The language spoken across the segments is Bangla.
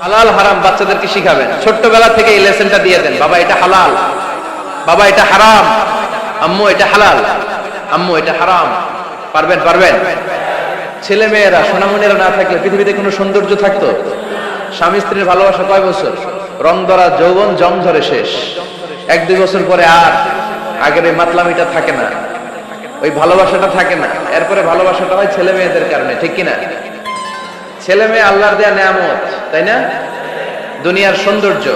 হালাল হারাম বাচ্চাদেরকে শিখাবেন, ছোট্টবেলা থেকে এই লেসনটা দিয়ে দেন। বাবা এটা হালাল, বাবা এটা হারাম, আম্মু এটা হালাল, আম্মু এটা হারাম। পারবেন? পারবেন? ছেলে মেয়েরা সোনামণিরা না থাকলে পৃথিবীতে কোনো সৌন্দর্য থাকতো? স্বামী স্ত্রীর ভালোবাসা কয় বছর? রং ধরা যৌবন জং ধরে শেষ। 1-2 বছর পরে আর আগের ওই মাতলামিটা থাকে না, ওই ভালোবাসাটা থাকে না। এরপরে ভালোবাসাটা হয় ছেলে মেয়েদের কারণে, ঠিক কিনা? ছেলে মেয়ে আল্লাহর দেয়া নেয়ামত, তাই না? দুনিয়ার সৌন্দর্য,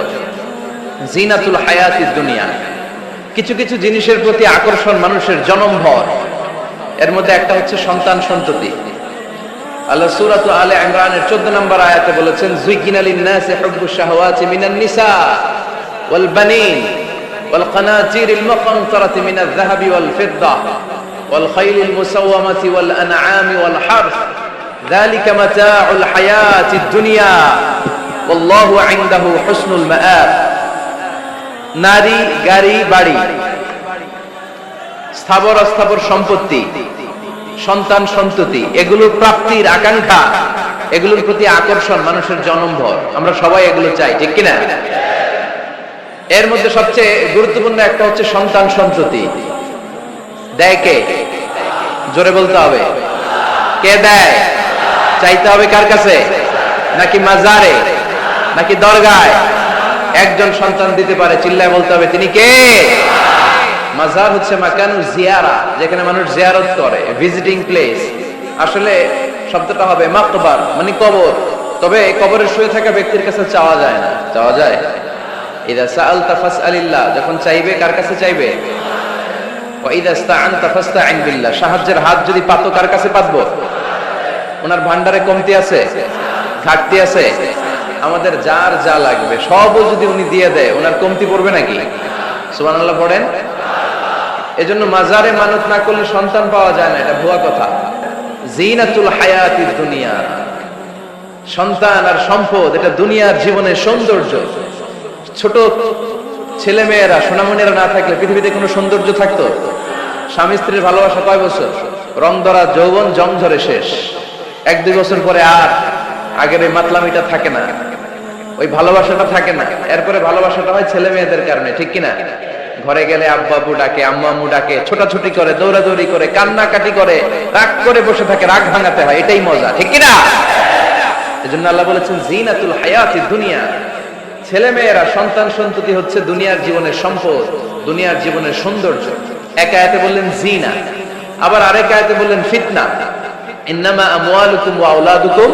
জিনাতুল হায়াতিদ দুনিয়া। কিছু কিছু জিনিসের প্রতি আকর্ষণ মানুষের জনমভর। এর মধ্যে একটা হচ্ছে সন্তান সন্ততি। আল্লাহ সূরা আলে ইমরানের 14 নম্বর আয়াতে বলেছেন, যুইকিনা লিন-নাসি হুব্বুশ শাহাওয়াতি মিনান নিসা ওয়াল বানিন ওয়াল কানাতিরিল মুকানতারাতি মিনাজ যাহাবি ওয়াল ফিদ্দা ওয়াল খাইলিল মুসাওয়ামাতি ওয়াল আনআমি ওয়াল হারথ যালিকা মাতাউল হায়াতিদ দুনিয়া ওয়াল্লাহু ইনদাহু হুসনুল মাআব। নারী, গাড়ি, বাড়ি, স্থাবর অস্থাবর সম্পত্তি, সন্তান সন্ততি, এগুলো প্রাপ্তির আকাঙ্ক্ষা, এগুলোর প্রতি আকর্ষণ মানুষের জনমভর। আমরা সবাই এগুলো চাই, ঠিক কিনা? এর মধ্যে সবচেয়ে গুরুত্বপূর্ণ একটা হচ্ছে সন্তান সন্ততি। দেয় কে? জোরে বলতে হবে, কে দেয়? চাইতে হবে কার কাছে? নাকি মাজারে, নাকি দরগায়? একজন সন্তান দিতে পারে, চিল্লায় বলতে হবে তিনি কে? মাজার হচ্ছে মাকানু জিয়ারা, যেখানে মানুষ জিয়ারত করে, ভিজিটিং প্লেস। আসলে শব্দটা হবে মাকবার, মানে কবর। তবে কবরে শুয়ে থাকা ব্যক্তির কাছে চাওয়া যায় না। চাওয়া যায়? ইদা সাআলতা ফাসআলিল্লাহ, যখন চাইবে কার কাছে চাইবে? ওয়া ইদা ইসতাআনতা ফাসতাইন বিল্লাহ, সাহায্যের হাত যদি পাতো কার কাছে পাতবো? ওনার ভান্ডারে কমতি আছে, ঘাটতি আছে? আমাদের যার যা লাগবে সবও যদি উনি দিয়ে দেয়, ওনার কমতি পড়বে নাকি? সুবহানাল্লাহ পড়েন। এজন্য মাজারে মানত না করলে সন্তান পাওয়া যায় না, এটা ভুয়া কথা। জিনাতুল হায়াতিদ দুনিয়া, সন্তান আর সম্পদ, এটা দুনিয়ার জীবনের সৌন্দর্য। ছোট ছেলে মেয়েরা সোনামণিরা না থাকলে পৃথিবীতে কোনো সৌন্দর্য থাকতো? স্বামী স্ত্রীর ভালোবাসা কয় বছর? রং ধরা যৌবন জং ধরে শেষ। 1-2 বছর পরে আর আগের ওই মাতলামিটা থাকে না, ওই ভালোবাসাটা থাকে না। এরপরে ভালোবাসাটা হয় ছেলে মেয়েদের কারণে, ঠিক কিনা? ঘরে গেলে আব্বা আব্বু ডাকে, আম্মা আম্মু ডাকে, ছোটাছুটি করে, দৌড়াদৌড়ি করে, কান্নাকাটি করে, রাগ করে বসে থাকে, রাগ ভাঙাতে হয়, এটাই মজা, ঠিক কিনা? এজন্য আল্লাহ বলেছেন জিনাতুল হায়াতিদ দুনিয়া। ছেলে মেয়েরা, সন্তান সন্ততি হচ্ছে দুনিয়ার জীবনের সম্পদ, দুনিয়ার জীবনের সৌন্দর্য। এক আয়াতে বললেন জিনা, আবার আরেক আয়াতে বললেন ফিতনা। ইন্নামা আমওয়ালুকুম ওয়া আওলাদুকুম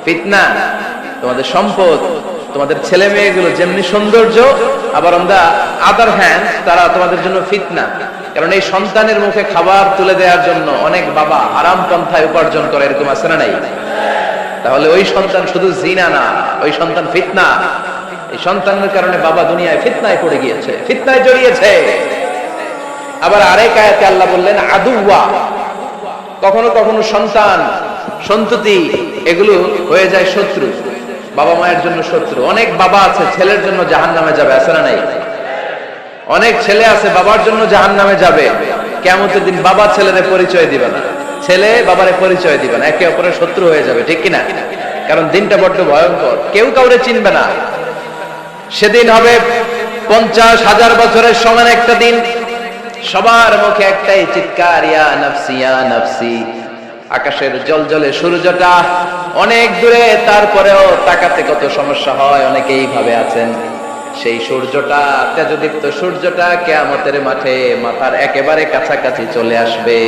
ফিতনা। তোমাদের সম্পদ, তোমাদের ছেলে মেয়েগুলো যেমনি সৌন্দর্য, আবার অন দা আদার হ্যান্ড তারা তোমাদের জন্য ফিতনা। কারণ এই সন্তানের মুখে খাবার তুলে দেওয়ার জন্য অনেক বাবা হারাম পন্থায় উপার্জন করে, এরকম আছে না নাই? তাহলে ওই সন্তান শুধু জিনা না, ওই সন্তান ফিতনা। এই সন্তানের কারণে বাবা দুনিয়ায় ফিতনায় পড়ে গিয়েছে, ফিতনায় জড়িয়েছে। আবার আরেক আয়াতে আল্লাহ বললেন আদুওয়া। কখনো কখনো সন্তান সন্ততি এগুলো হয়ে যায় শত্রু, বাবা মায়ের জন্য শত্রু। অনেক বাবা আছে ছেলের জন্য জাহান্নামে যাবে, আছে না নাই? অনেক ছেলে আছে বাবার জন্য জাহান্নামে যাবে। কিয়ামতের দিন বাবা ছেলেরে পরিচয় দিবে না, ছেলে বাবারে পরিচয় দিবে না, একে অপরের শত্রু হয়ে যাবে, ঠিক কিনা? কারণ দিনটা বড্ড ভয়ঙ্কর, কেউ কাউরে চিনবে না। সেদিন হবে 50,000 বছরের সমান একটা দিন। সবার মুখে একটাই চিৎকার, ইয়া নাফসি ইয়া নাফসি। আকাশের জলজলে সূর্যটা অনেক দূরে, তারপরেও তাকাতে কত সমস্যা হয়। অনেকেই ভাবে আছেন সেই সূর্যটা, তেজদীপ্ত সূর্যটা কিয়ামতের মাঠে মাথার একেবারে কাছাকাছি চলে আসবে।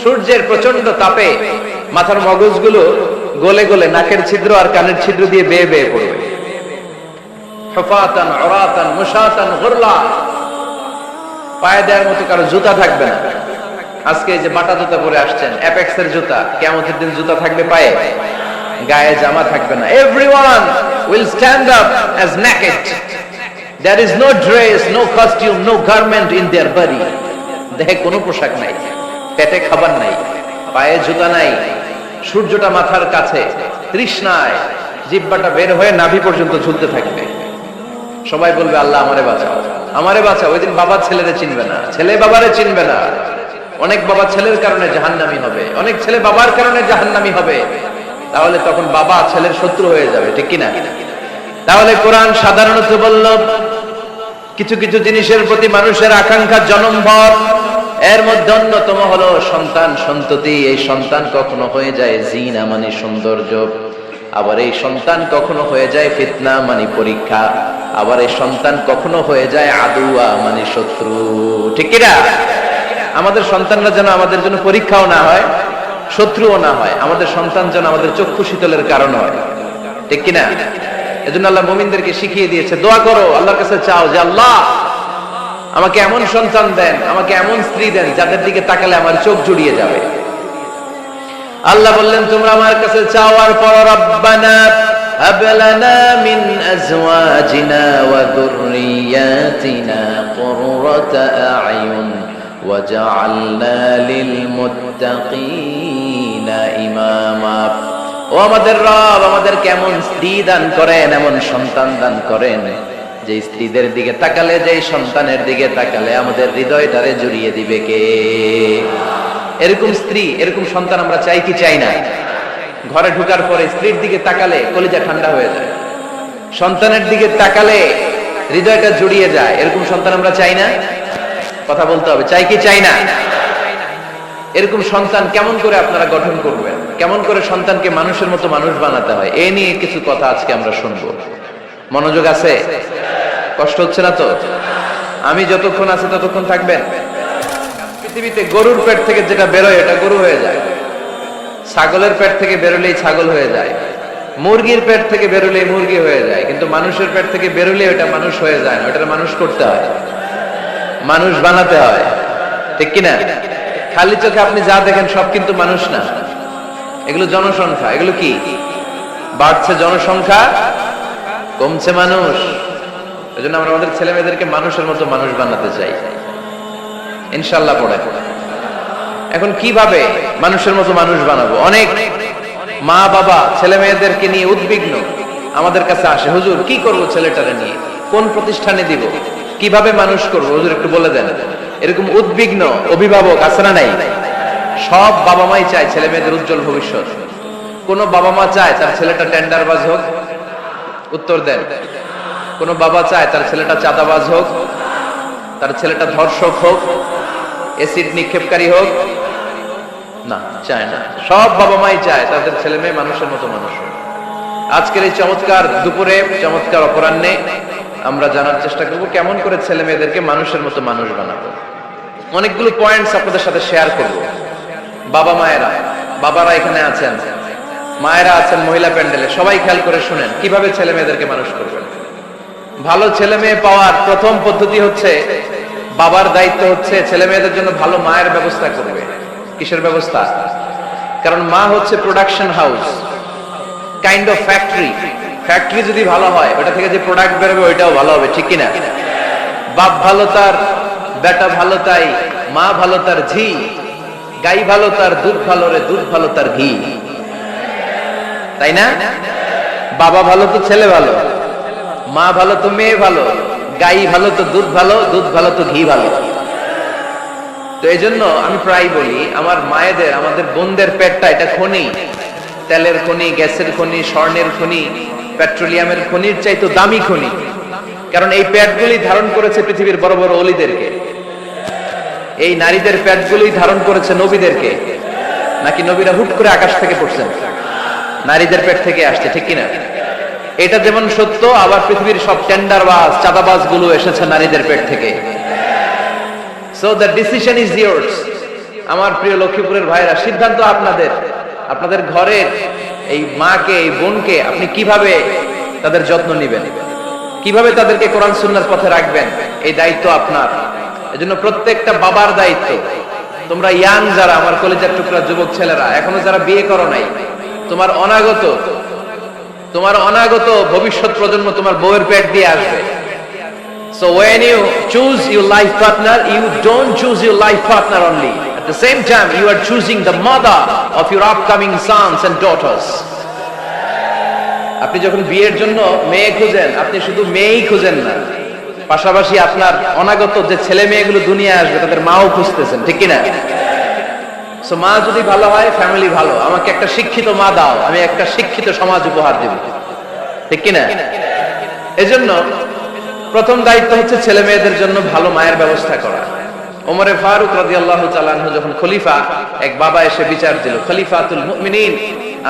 সূর্যের প্রচন্ড তাপে মাথার মগজগুলো গলে গলে নাকের ছিদ্র আর কানের ছিদ্র দিয়ে বেয়ে বেয়ে পড়বে। হুফাতান উরাতান মুশাতান গুরলা, পায়ে দেওয়ার মতো কারো জুতা থাকবে না। আজকে যে বাটা জুতা পরে আসছেন, অ্যাপেক্সের জুতা, কিয়ামতের দিন জুতা থাকবে পায়ে, গায়ে জামা থাকবে না। Everyone will stand up as naked. There is no dress, no costume, no garment in their body. দেহে কোনো পোশাক নাই, পেটে খাবার নাই, পায়ে জুতা নাই, সূর্যটা মাথার কাছে, তৃষ্ণায় জিহ্বাটা বের হয়ে নাভি পর্যন্ত ঝুলতে থাকবে। সবাই বলবে আল্লাহ আমারে বাঁচাও, আমারে বাঁচাও। ওই দিন বাবা ছেলেরে চিনবে না, ছেলে বাবারে চিনবে না। অনেক বাবা ছেলের কারণে জাহান্নামী হবে, অনেক ছেলে বাবার কারণে জাহান্নামী হবে। তাহলে তখন বাবা ছেলের শত্রু হয়ে যাবে, ঠিক কিনা? তাহলে কোরআন সাধারণত বলল কিছু কিছু জিনিসের প্রতি মানুষের আকাঙ্ক্ষা জনমভর, এর মধ্যে অন্যতম হলো সন্তান সন্ততি। এই সন্তান কখনো হয়ে যায় জিনা মানে সৌন্দর্য, আবার এই সন্তান কখনো হয়ে যায় ফিতনা মানে পরীক্ষা, আবার এই সন্তান কখনো হয়ে যায় আদুয়া মানে শত্রু, ঠিক কিনা? আমাদের সন্তানরা যেন আমাদের জন্য পরীক্ষাও না হয়, শত্রুও না হয়, আমাদের সন্তান যেন আমাদের চক্ষু শীতলের কারণ হয়, ঠিক কিনা? এজন্য আল্লাহ মুমিনদেরকে শিখিয়ে দিয়েছে, দোয়া করো, আল্লাহর কাছে চাও যে আল্লাহ আমাকে এমন সন্তান দেন, আমাকে এমন স্ত্রী দেন যাদের দিকে তাকালে আমার চোখ জুড়িয়ে যাবে। আল্লাহ বললেন তোমরা আমার কাছে চাও, আর পর রব্বানা হাব লানা মিন আজওয়াজিনা ওয়া যুররিয়াতিনা কুররাতা আ'য়ুন ওয়াজআলনা লিল মুত্তাকিনা ইমামা। ও আমাদের রব, আমাদের কেমন স্ত্রী দান করেন, এমন সন্তান দান করেন যে স্ত্রীদের দিকে তাকালে, যে সন্তানের দিকে তাকালে আমাদের হৃদয়টারে জুড়িয়ে দিবে কে? এরকম স্ত্রী, এরকম সন্তান আমরা চাই কি চাই না? ঘরে ঢোকার পরে স্ত্রীর দিকে তাকালে কলিজা ঠান্ডা হয়ে যায়, সন্তানের দিকে তাকালে হৃদয়টা জুড়িয়ে যায়, এরকম সন্তান আমরা চাই না? কথা বলতে হবে, চাই কি চাই না? এরকম সন্তান কেমন করে আপনারা গঠন করবেন, কেমন করে সন্তানকে মানুষের মতো মানুষ বানাতে হয়, এ নিয়ে কিছু কথা আজকে আমরা শুনবো। মনোযোগ আছে? কষ্ট হচ্ছে না তো? আমি যতক্ষণ আছে ততক্ষণ থাকবেন। পৃথিবীতে গরুর পেট থেকে যেটা বেরোয় এটা গরু হয়ে যায়, ছাগলের পেট থেকে বেরোলেই ছাগল হয়ে যায়, মুরগির পেট থেকে বেরোলেই মুরগি হয়ে যায়, কিন্তু মানুষের পেট থেকে বেরোলে ওটা মানুষ হয়ে যায় না, ওটা মানুষ করতে হয়, মানুষ বানাতে হয়, ঠিক কিনা? খালি চোখে আপনি যা দেখেন সব কিন্তু মানুষ না, এগুলো জনসংখ্যা। এগুলো কি? বাড়ছে জনসংখ্যা, কমছে মানুষ। এজন্য আমরা আমাদের ছেলে মেয়েদেরকে মানুষের মতো মানুষ বানাতে চাই, ইনশাআল্লাহ। পড়ে এখন কিভাবে মানুষের মতো মানুষ বানাবো? অনেক মা বাবা ছেলে মেয়েদেরকে নিয়ে উদ্বিগ্ন, আমাদের কাছে আসে, হুজুর কি করব ছেলেটারে নিয়ে, কোন প্রতিষ্ঠানে দিব, কিভাবে মানুষ করবো, হুজুর একটু বলে দেন। এরকম উদ্বিগ্ন অভিভাবক আছে না নাই? সব বাবা মাই চায় ছেলে মেয়েদের উজ্জ্বল ভবিষ্যৎ। কোন বাবা মা চায় তার ছেলেটা টেন্ডারবাজ হোক? উত্তর দেন। কোন বাবা চায় তার ছেলেটা চাঁদাবাজ হোক, তার ছেলেটা ধর্ষক হোক, এসিড নিক্ষেপকারী হোক? না, চায় না। সব বাবা মাই চায় তাদের ছেলে মেয়ে মানুষের মতো মানুষ হোক। আজকের এই চমৎকার দুপুরে, চমৎকার অপরাহ্নে আমরা জানার চেষ্টা করব কেমন করে ছেলে মেয়েদেরকে মানুষের মতো মানুষ বানাবো। অনেকগুলো পয়েন্টস আপনাদের সাথে শেয়ার করব। বাবা মায়েরা, বাবারা এখানে আছেন, মায়েরা আছেন মহিলা প্যান্ডেলে, সবাই খেয়াল করে শুনেন কিভাবে ছেলে মেয়েদেরকে মানুষ করবেন। ভালো ছেলে মেয়ে পাওয়ার প্রথম পদ্ধতি হচ্ছে, বাবার দায়িত্ব হচ্ছে ছেলে মেয়েদের জন্য ভালো মায়ের ব্যবস্থা করবে। কিসের ব্যবস্থা? কারণ মা হচ্ছে production house, kind of factory. Factory যদি ভালো হয়, ওটা থেকে যে প্রোডাক্ট বেরোবে ওইটাও ভালো হবে, ঠিক কিনা? বাপ ভালো তার বেটা ভালো তাই, মা ভালো তার ঝি, গাই ভালো তার দুধ ভালো রে, দুধ ভালো তার ঘি, তাই না? বাবা ভালো তো ছেলে ভালো, মা ভালো তো মেয়ে ভালো, গাই ভালো তো দুধ ভালো, দুধ ভালো তো ঘি ভালো। তো এই জন্য আমি প্রায় বলি, আমার মায়েদের, আমাদের বোনদের পেটটা এটা খনি, তেলের খনি, গ্যাসের খনি, স্বর্ণের খনি, পেট্রোলিয়ামের খনির চাইতো দামি খনি। কারণ এই পেটগুলি ধারণ করেছে পৃথিবীর বড় বড় অলিদেরকে। এই নারীদের পেটগুলি ধারণ করেছে নবীদেরকে। নাকি নবীরা হুট করে আকাশ থেকে পড়ছেন? নারীদের পেট থেকে আসছে, ঠিক কিনা? এটা যেমন সত্য, আবার পৃথিবীর সব টেন্ডারবাজ, চাঁদাবাজ গুলো এসেছে নারীদের পেট থেকে। So the decision is years. আমার প্রিয় লক্ষ্মীপুরের ভাইরা, সিদ্ধান্ত আপনাদের। আপনাদের ঘরের এই মাকে, এই বোনকে আপনি কিভাবে তাদের যত্ন নেবেন, কিভাবে তাদেরকে কোরআন সুন্নাহর পথে রাখবেন, এই দায়িত্ব আপনার। এজন্য প্রত্যেকটা বাবার দায়িত্ব। তোমরা ইয়াং যারা, আমার কলেজের টুকরা যুবক ছেলেরা, এখনো যারা বিয়ে করো নাই, তোমার অনাগত ভবিষ্যৎ প্রজন্ম তোমার বউয়ের পেট দিয়ে আসবে। So when you choose your life partner, you don't choose your life partner only. At the same time, you are choosing the mother of your upcoming sons and daughters. আপনি যখন বিয়ের জন্য মেয়ে খুঁজেন, আপনি শুধু মেয়েই খুঁজেন না, পাশাপাশি আপনার অনাগত যে ছেলে মেয়েগুলো দুনিয়ায় আসবে তাদের মাও খুঁজতেছেন, ঠিক কিনা? সো মা যদি ভালো হয়, ফ্যামিলি ভালো। আমাকে একটা শিক্ষিত মা দাও, আমি একটা শিক্ষিত সমাজ উপহার দেব, ঠিক কিনা? এজন্য প্রথম দায়িত্ব হচ্ছে ছেলে মেয়েদের জন্য ভালো মায়ের ব্যবস্থা করা। ওমরে ফারুক রাদিয়াল্লাহু তাআলা আনহু যখন খলিফা, এক বাবা এসে বিচার দিল, খলিফাতুল মুমিনিন,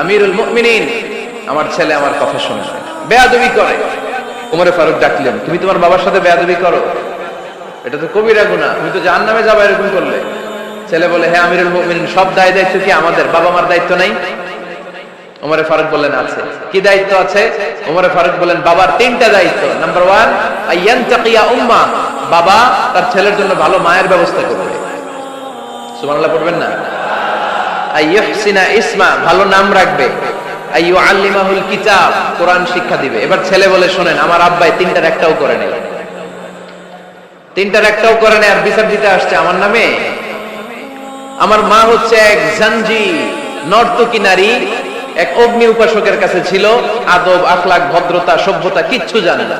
আমিরুল মুমিনিন, আমার ছেলে আমার কথা শোনে না, বেয়াদবি করে। ওমরে ফারুক ডাকলেন, তুমি তোমার বাবার সাথে বেয়াদবি করো? এটা তো কবিরা গুনাহ, তুমি তো জাহান্নামে যাবে এরকম করলে। ছেলে বলে, হ্যাঁ আমিরুল মুমিনিন, সব দায়িত্ব কি আমাদের? বাবা মার দায়িত্ব নাই? ওমরে ফারুক বললেন, আছে। কি দায়িত্ব আছে? ওমরে ফারুক বললেন, বাবার 3টা দায়িত্ব। নাম্বার 1, আইয়ানতাকিয়া উম্মা, বাবা তার ছেলের জন্য ভালো মায়ের ব্যবস্থা করবে। সুবহানাল্লাহ পড়বেন না? আইয়ুহসিনা ইসমা, ভালো নাম রাখবে। আইয়ুআল্লিমাহুল কিতাব, কোরআন শিক্ষা দিবে। এবার ছেলে বলে, শোনেন, আমার আব্বাই 3টার একটাও করে নাই, 3টার একটাও করে নাই, আর বিচার দিতে আসছে আমার নামে। আমার মা হচ্ছে এক জাঞ্জি, নর্তকী নারী, এক অগ্নি উপাসকের কাছে ছিল, আদব আখলাক ভদ্রতা সভ্যতা কিচ্ছু জানে না।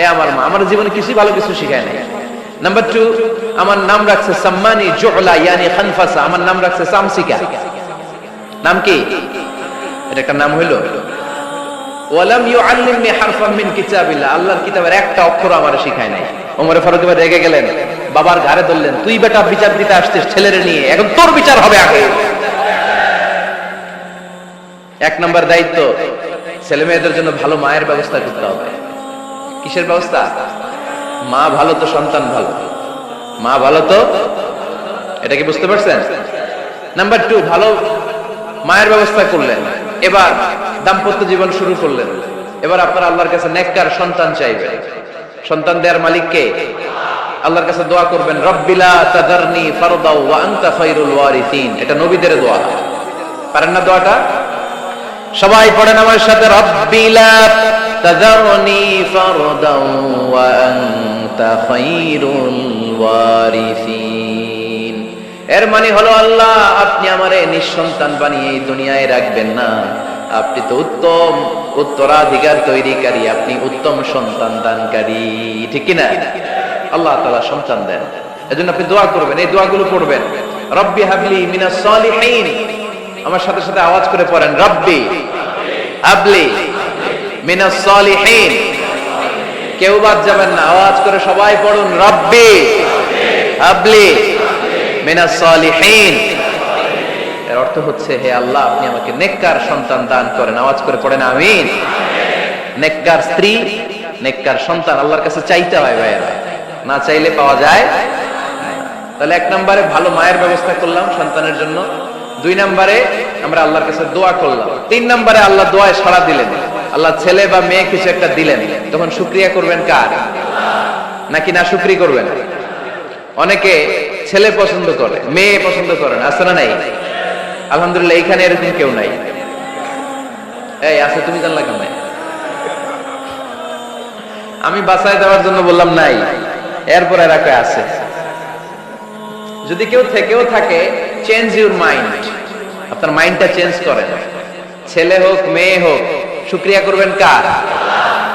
এ আমার মা আমার জীবনে কিছু ভালো কিছু শিখায় নাই। নাম্বার 2, আমার নাম রাখছে সাম্মানি জুহলা, ইয়ানি খানফাসা, আমার নাম রাখছে সামসিকা। নাম কি? এটা একটা নাম হইল? ওয়ালাম ইউআল্লিমনি হারফাম মিন কিতাবিল্লাহ, আল্লাহর কিতাবের একটা অক্ষর আমারে শিখায় নাই। ওমর ফারুক এবার রেগে গেলেন, বাবার ঘাড়ে ধরলেন, তুই বেটা বিচার দিতে আসছিস ছেলেরে নিয়ে, এখন তোর বিচার হবে আগে। 1 নম্বর দায়িত্ব, ছেলে মেয়েদের জন্য ভালো মায়ের ব্যবস্থা করতে হবে। কিসের ব্যবস্থা? মা ভালো তো সন্তান ভালো, মা ভালো তো, এটা কি বুঝতে পারছেন? নাম্বার 2, ভালো মায়ের ব্যবস্থা করলেন, এবার দাম্পত্য জীবন শুরু করলেন। এবার আপনারা আল্লাহর কাছে নেককার সন্তান চাইবেন। সন্তান দেওয়ার মালিক কে? আল্লাহর কাছে দোয়া করবেন, রব্বিলা তাদারনি ফারদাও ওয়া আনতা খায়রুল ওয়ারিসিন। এটা নবীদের দোয়া, পারেন না দোয়াটা? সবাই পড়েন আমার সাথে, রব্বিলা তাদারনি ফারদাও ওয়া আনতা খায়রুল ওয়ারিসিন। এর মানে হলো, আল্লাহ আপনি আমারে নিঃসন্তান বানিয়ে এই দুনিয়ায় রাখবেন না, আপনি তো উত্তম উত্তরাধিকার তৈরিকারী, আপনি উত্তম সন্তান দানকারী, ঠিক কিনা? আল্লাহ তাআলা সন্তান দেন, এজন্য আপনি দোয়া করবেন, এই দোয়াগুলো পড়বেন। রব্বি হাবলি মিনাস সালিহিন, আমার সাথে সাথে আওয়াজ করে পড়েন, রব্বি হাবলি মিনাস সালিহিন। কেউ বাদ যাবেন না, আওয়াজ করে সবাই পড়ুন, রব্বি হাবলি মিনাস সালিহিন। এর অর্থ হচ্ছে, হে আল্লাহ আপনি আমাকে নেককার সন্তান দান করেন। আওয়াজ করে পড়েন আমিন। নেককার স্ত্রী, নেককার সন্তান আল্লাহর কাছে চাইতে হয় ভাইয়েরা, না চাইলে পাওয়া যায় না। তাহলে 1 নম্বরে ভালো মায়ের ব্যবস্থা করলাম সন্তানের জন্য, 2 নম্বরে আমরা আল্লাহর কাছে দোয়া করলাম, 3 নম্বরে আল্লাহ দোয়ায় সাড়া দিলেন, আল্লাহ ছেলে বা মেয়ে কিছু একটা দিলেন, তখন শুকরিয়া করবেন কার? নাকি না শুকরি করবেন? অনেকে ছেলে পছন্দ করে, মেয়ে পছন্দ করেন, আছে না নাই? আলহামদুলিল্লাহ এখানে এরকম কেউ নাই। এই আছে, তুমি জানলা কেন? আমি বাছাই দেওয়ার জন্য বললাম নাই, এরপরে রাখে আছে। যদি কেউ থেকেও থাকে, চেঞ্জ ইউর মাইন্ড, আপনার মাইন্ডটা চেঞ্জ করেন। ছেলে হোক মেয়ে হোক, শুকরিয়া করবেন কার?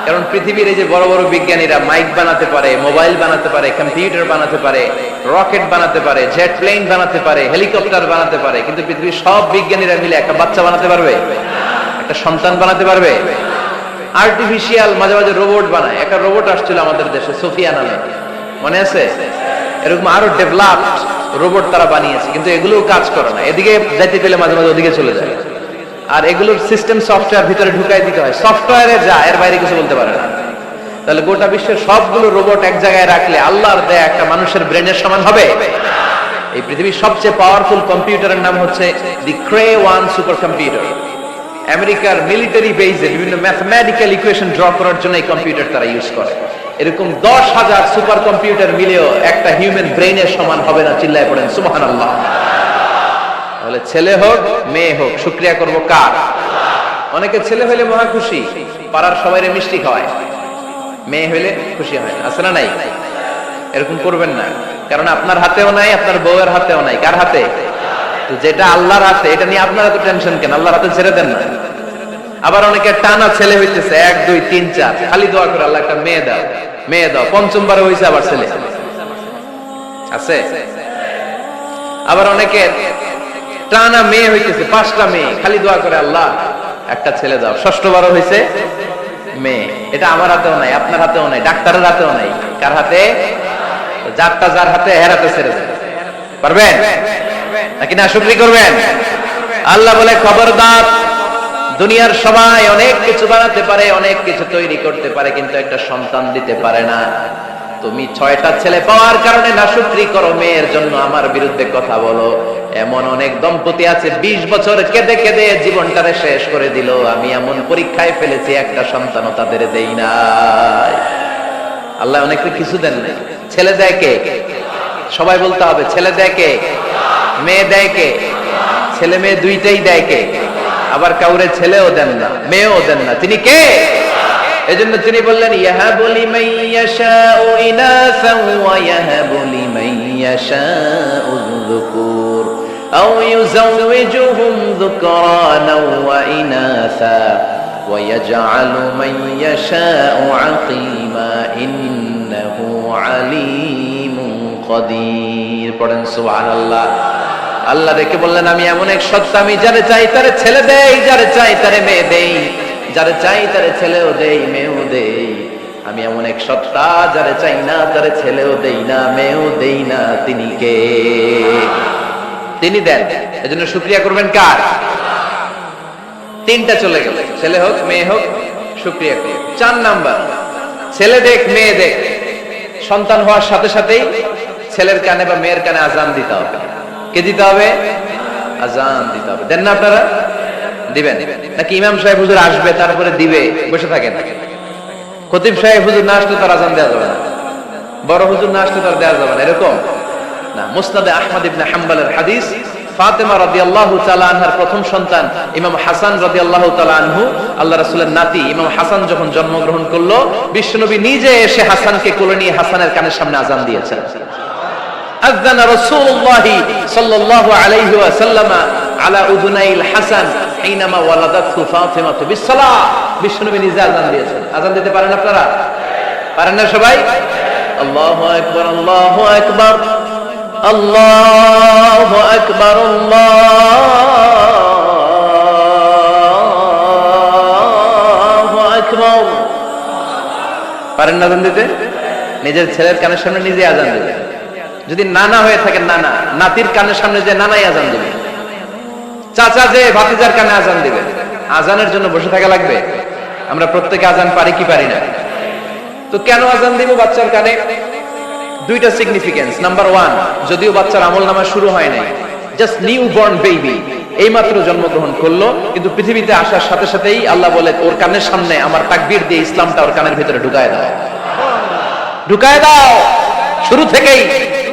কারণ পৃথিবীর এই যে বড় বড় বিজ্ঞানীরা মাইক বানাতে পারে, মোবাইল বানাতে পারে, কম্পিউটার বানাতে পারে, রকেট বানাতে পারে, জেট প্লেন বানাতে পারে, হেলিকপ্টার বানাতে পারে, কিন্তু পৃথিবীর সব বিজ্ঞানীরা মিলে একটা বাচ্চা বানাতে পারবে? একটা সন্তান বানাতে পারবে? আর্টিফিশিয়াল মাঝে মাঝে রোবট বানায়। একটা রোবট আসছিল আমাদের দেশে, সোফিয়া নামে, মনে আছে? এরকম আরো ডেভেলপড রোবট তারা বানিয়েছে, কিন্তু এগুলোও কাজ করে না। এদিকে যাইতে পেলে মাঝে মাঝে ওদিকে চলে যায়, আর এগুলোর সিস্টেম সফটওয়্যার ভিতরে ঢুকাই দিতে হয়, সফটওয়্যারে যা, এর বাইরে কিছু বলতে পারে না। তাহলে গোটা বিশ্বের সবগুলো রোবট এক জায়গায় রাখলে আল্লাহর দেয়া একটা মানুষের ব্রেনের সমান হবে? এই পৃথিবীর সবচেয়ে পাওয়ারফুল কম্পিউটারের নাম হচ্ছে দি ক্রে 1 সুপার কম্পিউটার। আমেরিকার মিলিটারি বেজে বিভিন্ন ম্যাথমেটিক্যাল ইকুয়েশন ড্র করার জন্য এই কম্পিউটার তারা ইউজ করে। এরকম 10,000 সুপার কম্পিউটার মিলেও একটা হিউম্যান ব্রেইনের সমান হবে না। চিল্লায় পড়েন সুবহানাল্লাহ। তাহলে ছেলে হোক মেয়ে হোক, শুকরিয়া করব কার? অনেকে ছেলে হইলে মহা খুশি, পাড়ার সবাইরে মিষ্টি খাওয়ায়, মেয়ে হইলে খুশি হয় না, আছে না নাই? এরকম করবেন না, কারণ আপনার হাতেও নাই, আপনার বউয়ের হাতেও নাই। কার হাতে? তো যেটা আল্লাহর হাতে, এটা নিয়ে আপনারা তো টেনশন কেন? আল্লাহর হাতে ছেড়ে দেন না। আবার অনেকে টানা ছেলে হইতেছে, 1 2 3 4, খালি দোয়া করে আল্লাহ একটা মেয়ে দাও, মেয়ে দাও। 5ম বারে হইছে আবার ছেলে আছে। আবার অনেকে টানা মেয়ে হইতেছে, 5টা মেয়ে, খালি দোয়া করে আল্লাহ একটা ছেলে দাও। 6ঠবারও হয়েছে মেয়ে। এটা আমার হাতেও নাই, আপনার হাতেও নাই, ডাক্তারের হাতেও নাই। কার হাতে? যারটা যার হাতে এর হাতে ছেড়ে দেন। পারবেন নাকি না শুকরি করবেন? আল্লাহ বলে খবরদার, দুনিয়ার সবাই অনেক কিছু বানাতে পারে, অনেক কিছু তৈরি করতে পারে, কিন্তু একটা সন্তান দিতে পারে না। তুমি 6টা ছেলে পাওয়ার কারণে নাশুকরি করো, মেয়ের জন্য আমার বিরুদ্ধে কথা বলো। এমন অনেক দম্পতি আছে 20 বছর কেঁদে কেঁদে জীবনটারে শেষ করে দিল। আমি এমন পরীক্ষায় ফেলেছি, একটা সন্তানও তাদের দেই নাই। আল্লাহ অনেককে কিছু দেন নাই। ছেলে দেয় কে? সবাই বলতে হবে, ছেলে দেয় কে? মেয়ে দেয় কে? ছেলে মেয়ে দুইটাই দেয় কে? আবার কাউরে ছেলেও দেন না, মেয়েও দেন না, তিনি কে? এজন্য তিনি বললেন, ইয়াহাবু লিমান ইয়াশাউ ইনাসা ওয়া ইয়াহাবু লিমান ইয়াশাউ যুকুর আও ইউযাওয়িজুহুম যুকরানা ওয়া ইনাসা ওয়া ইয়াজআলু মান ইয়াশাউ আকীমা ইন্নাহু আলীমুন কাদির। পড়েন সুবহানাল্লাহ। আল্লাহ দেখে বললেন, আমি এমন এক সত্তা, আমি যারে চাই তারে ছেলে দেই, যারে চাই তারে মেয়ে দেই, যারে চাই তারে ছেলেও দেই, মেয়েও দেই। আমি এমন এক সত্তা, যারে চাই না তারে ছেলেও দেই না, মেয়েও দেই না। তিনি কে? তিনি দেন। এজন্য শুকরিয়া করবেন কার? 3টা চলে গেল, ছেলে হোক মেয়ে হোক, শুকরিয়া করুন। 4 নাম্বার, ছেলে দেখ মেয়ে দেখ, সন্তান হওয়ার সাথে সাথেই ছেলের কানে বা মেয়ের কানে আজান দিতে হবে। কে দিতে হবে? আজান দিতে হবে। দেন না আপনারা? দিবেন নাকি ইমাম সাহেব হুজুর আসবে তারপরে দিবে বসে থাকেন? খতিব সাহেব হুজুর না আসলে তার আজান দেওয়া যাবে না, বড় হুজুর না আসলে তার দেওয়া যাবে না, এরকম না। মুসনাদে আহমদ ইবনে হাম্বলের হাদিস, ফাতেমা রাদিয়াল্লাহু তাআলা আনহার প্রথম সন্তান ইমাম হাসান রাদিয়াল্লাহু তাআলা আনহু, আল্লাহ রাসূলের নাতি ইমাম হাসান যখন জন্মগ্রহণ করলো, বিশ্বনবী নিজে এসে হাসানকে কোলে নিয়ে হাসানের কানের সামনে আজান দিয়েছেন। আযানা রাসূলুল্লাহ সাল্লাল্লাহু আলাইহি ওয়াসাল্লাম আলা উযুনাইল হাসান হিনামা ওয়ালাদাতহু ফাতিমা বিসসালাহ। বিশ্বনবী নিজে আযান দিয়েছেন। আযান দিতে পারেন আপনারা? পারেন না সবাই? আল্লাহু আকবার, আল্লাহু আকবার, আল্লাহু আকবার, আল্লাহু আকবার। পারেন না আযান দিতে? নিজের ছেলের কানের সামনে নিজে আযান দিবেন। যদি নানা হয়ে থাকেন, নানা নাতির কানের সামনে যে নানাই আজান দিবে, চাচা যে ভাতিজার কানে আজান দিবে। আজানের জন্য বসে থাকা লাগবে? আমরা প্রত্যেকে আজান পারি কি পারি না? তো কেন আজান দিব বাচ্চার কানে? 2টা সিগনিফিকেন্স। নাম্বার 1, যদিও বাচ্চার আমলনামা শুরু হয় নাই, জাস্ট নিউ বর্ন বেবি, এইমাত্র জন্মগ্রহণ করলো, কিন্তু পৃথিবীতে আসার সাথে সাথেই আল্লাহ বলে, ওর কানের সামনে আমার তাকবীর দিয়ে ইসলামটা ওর কানের ভিতরে ঢুকায় দাও, ঢুকায় দাও। শুরু থেকেই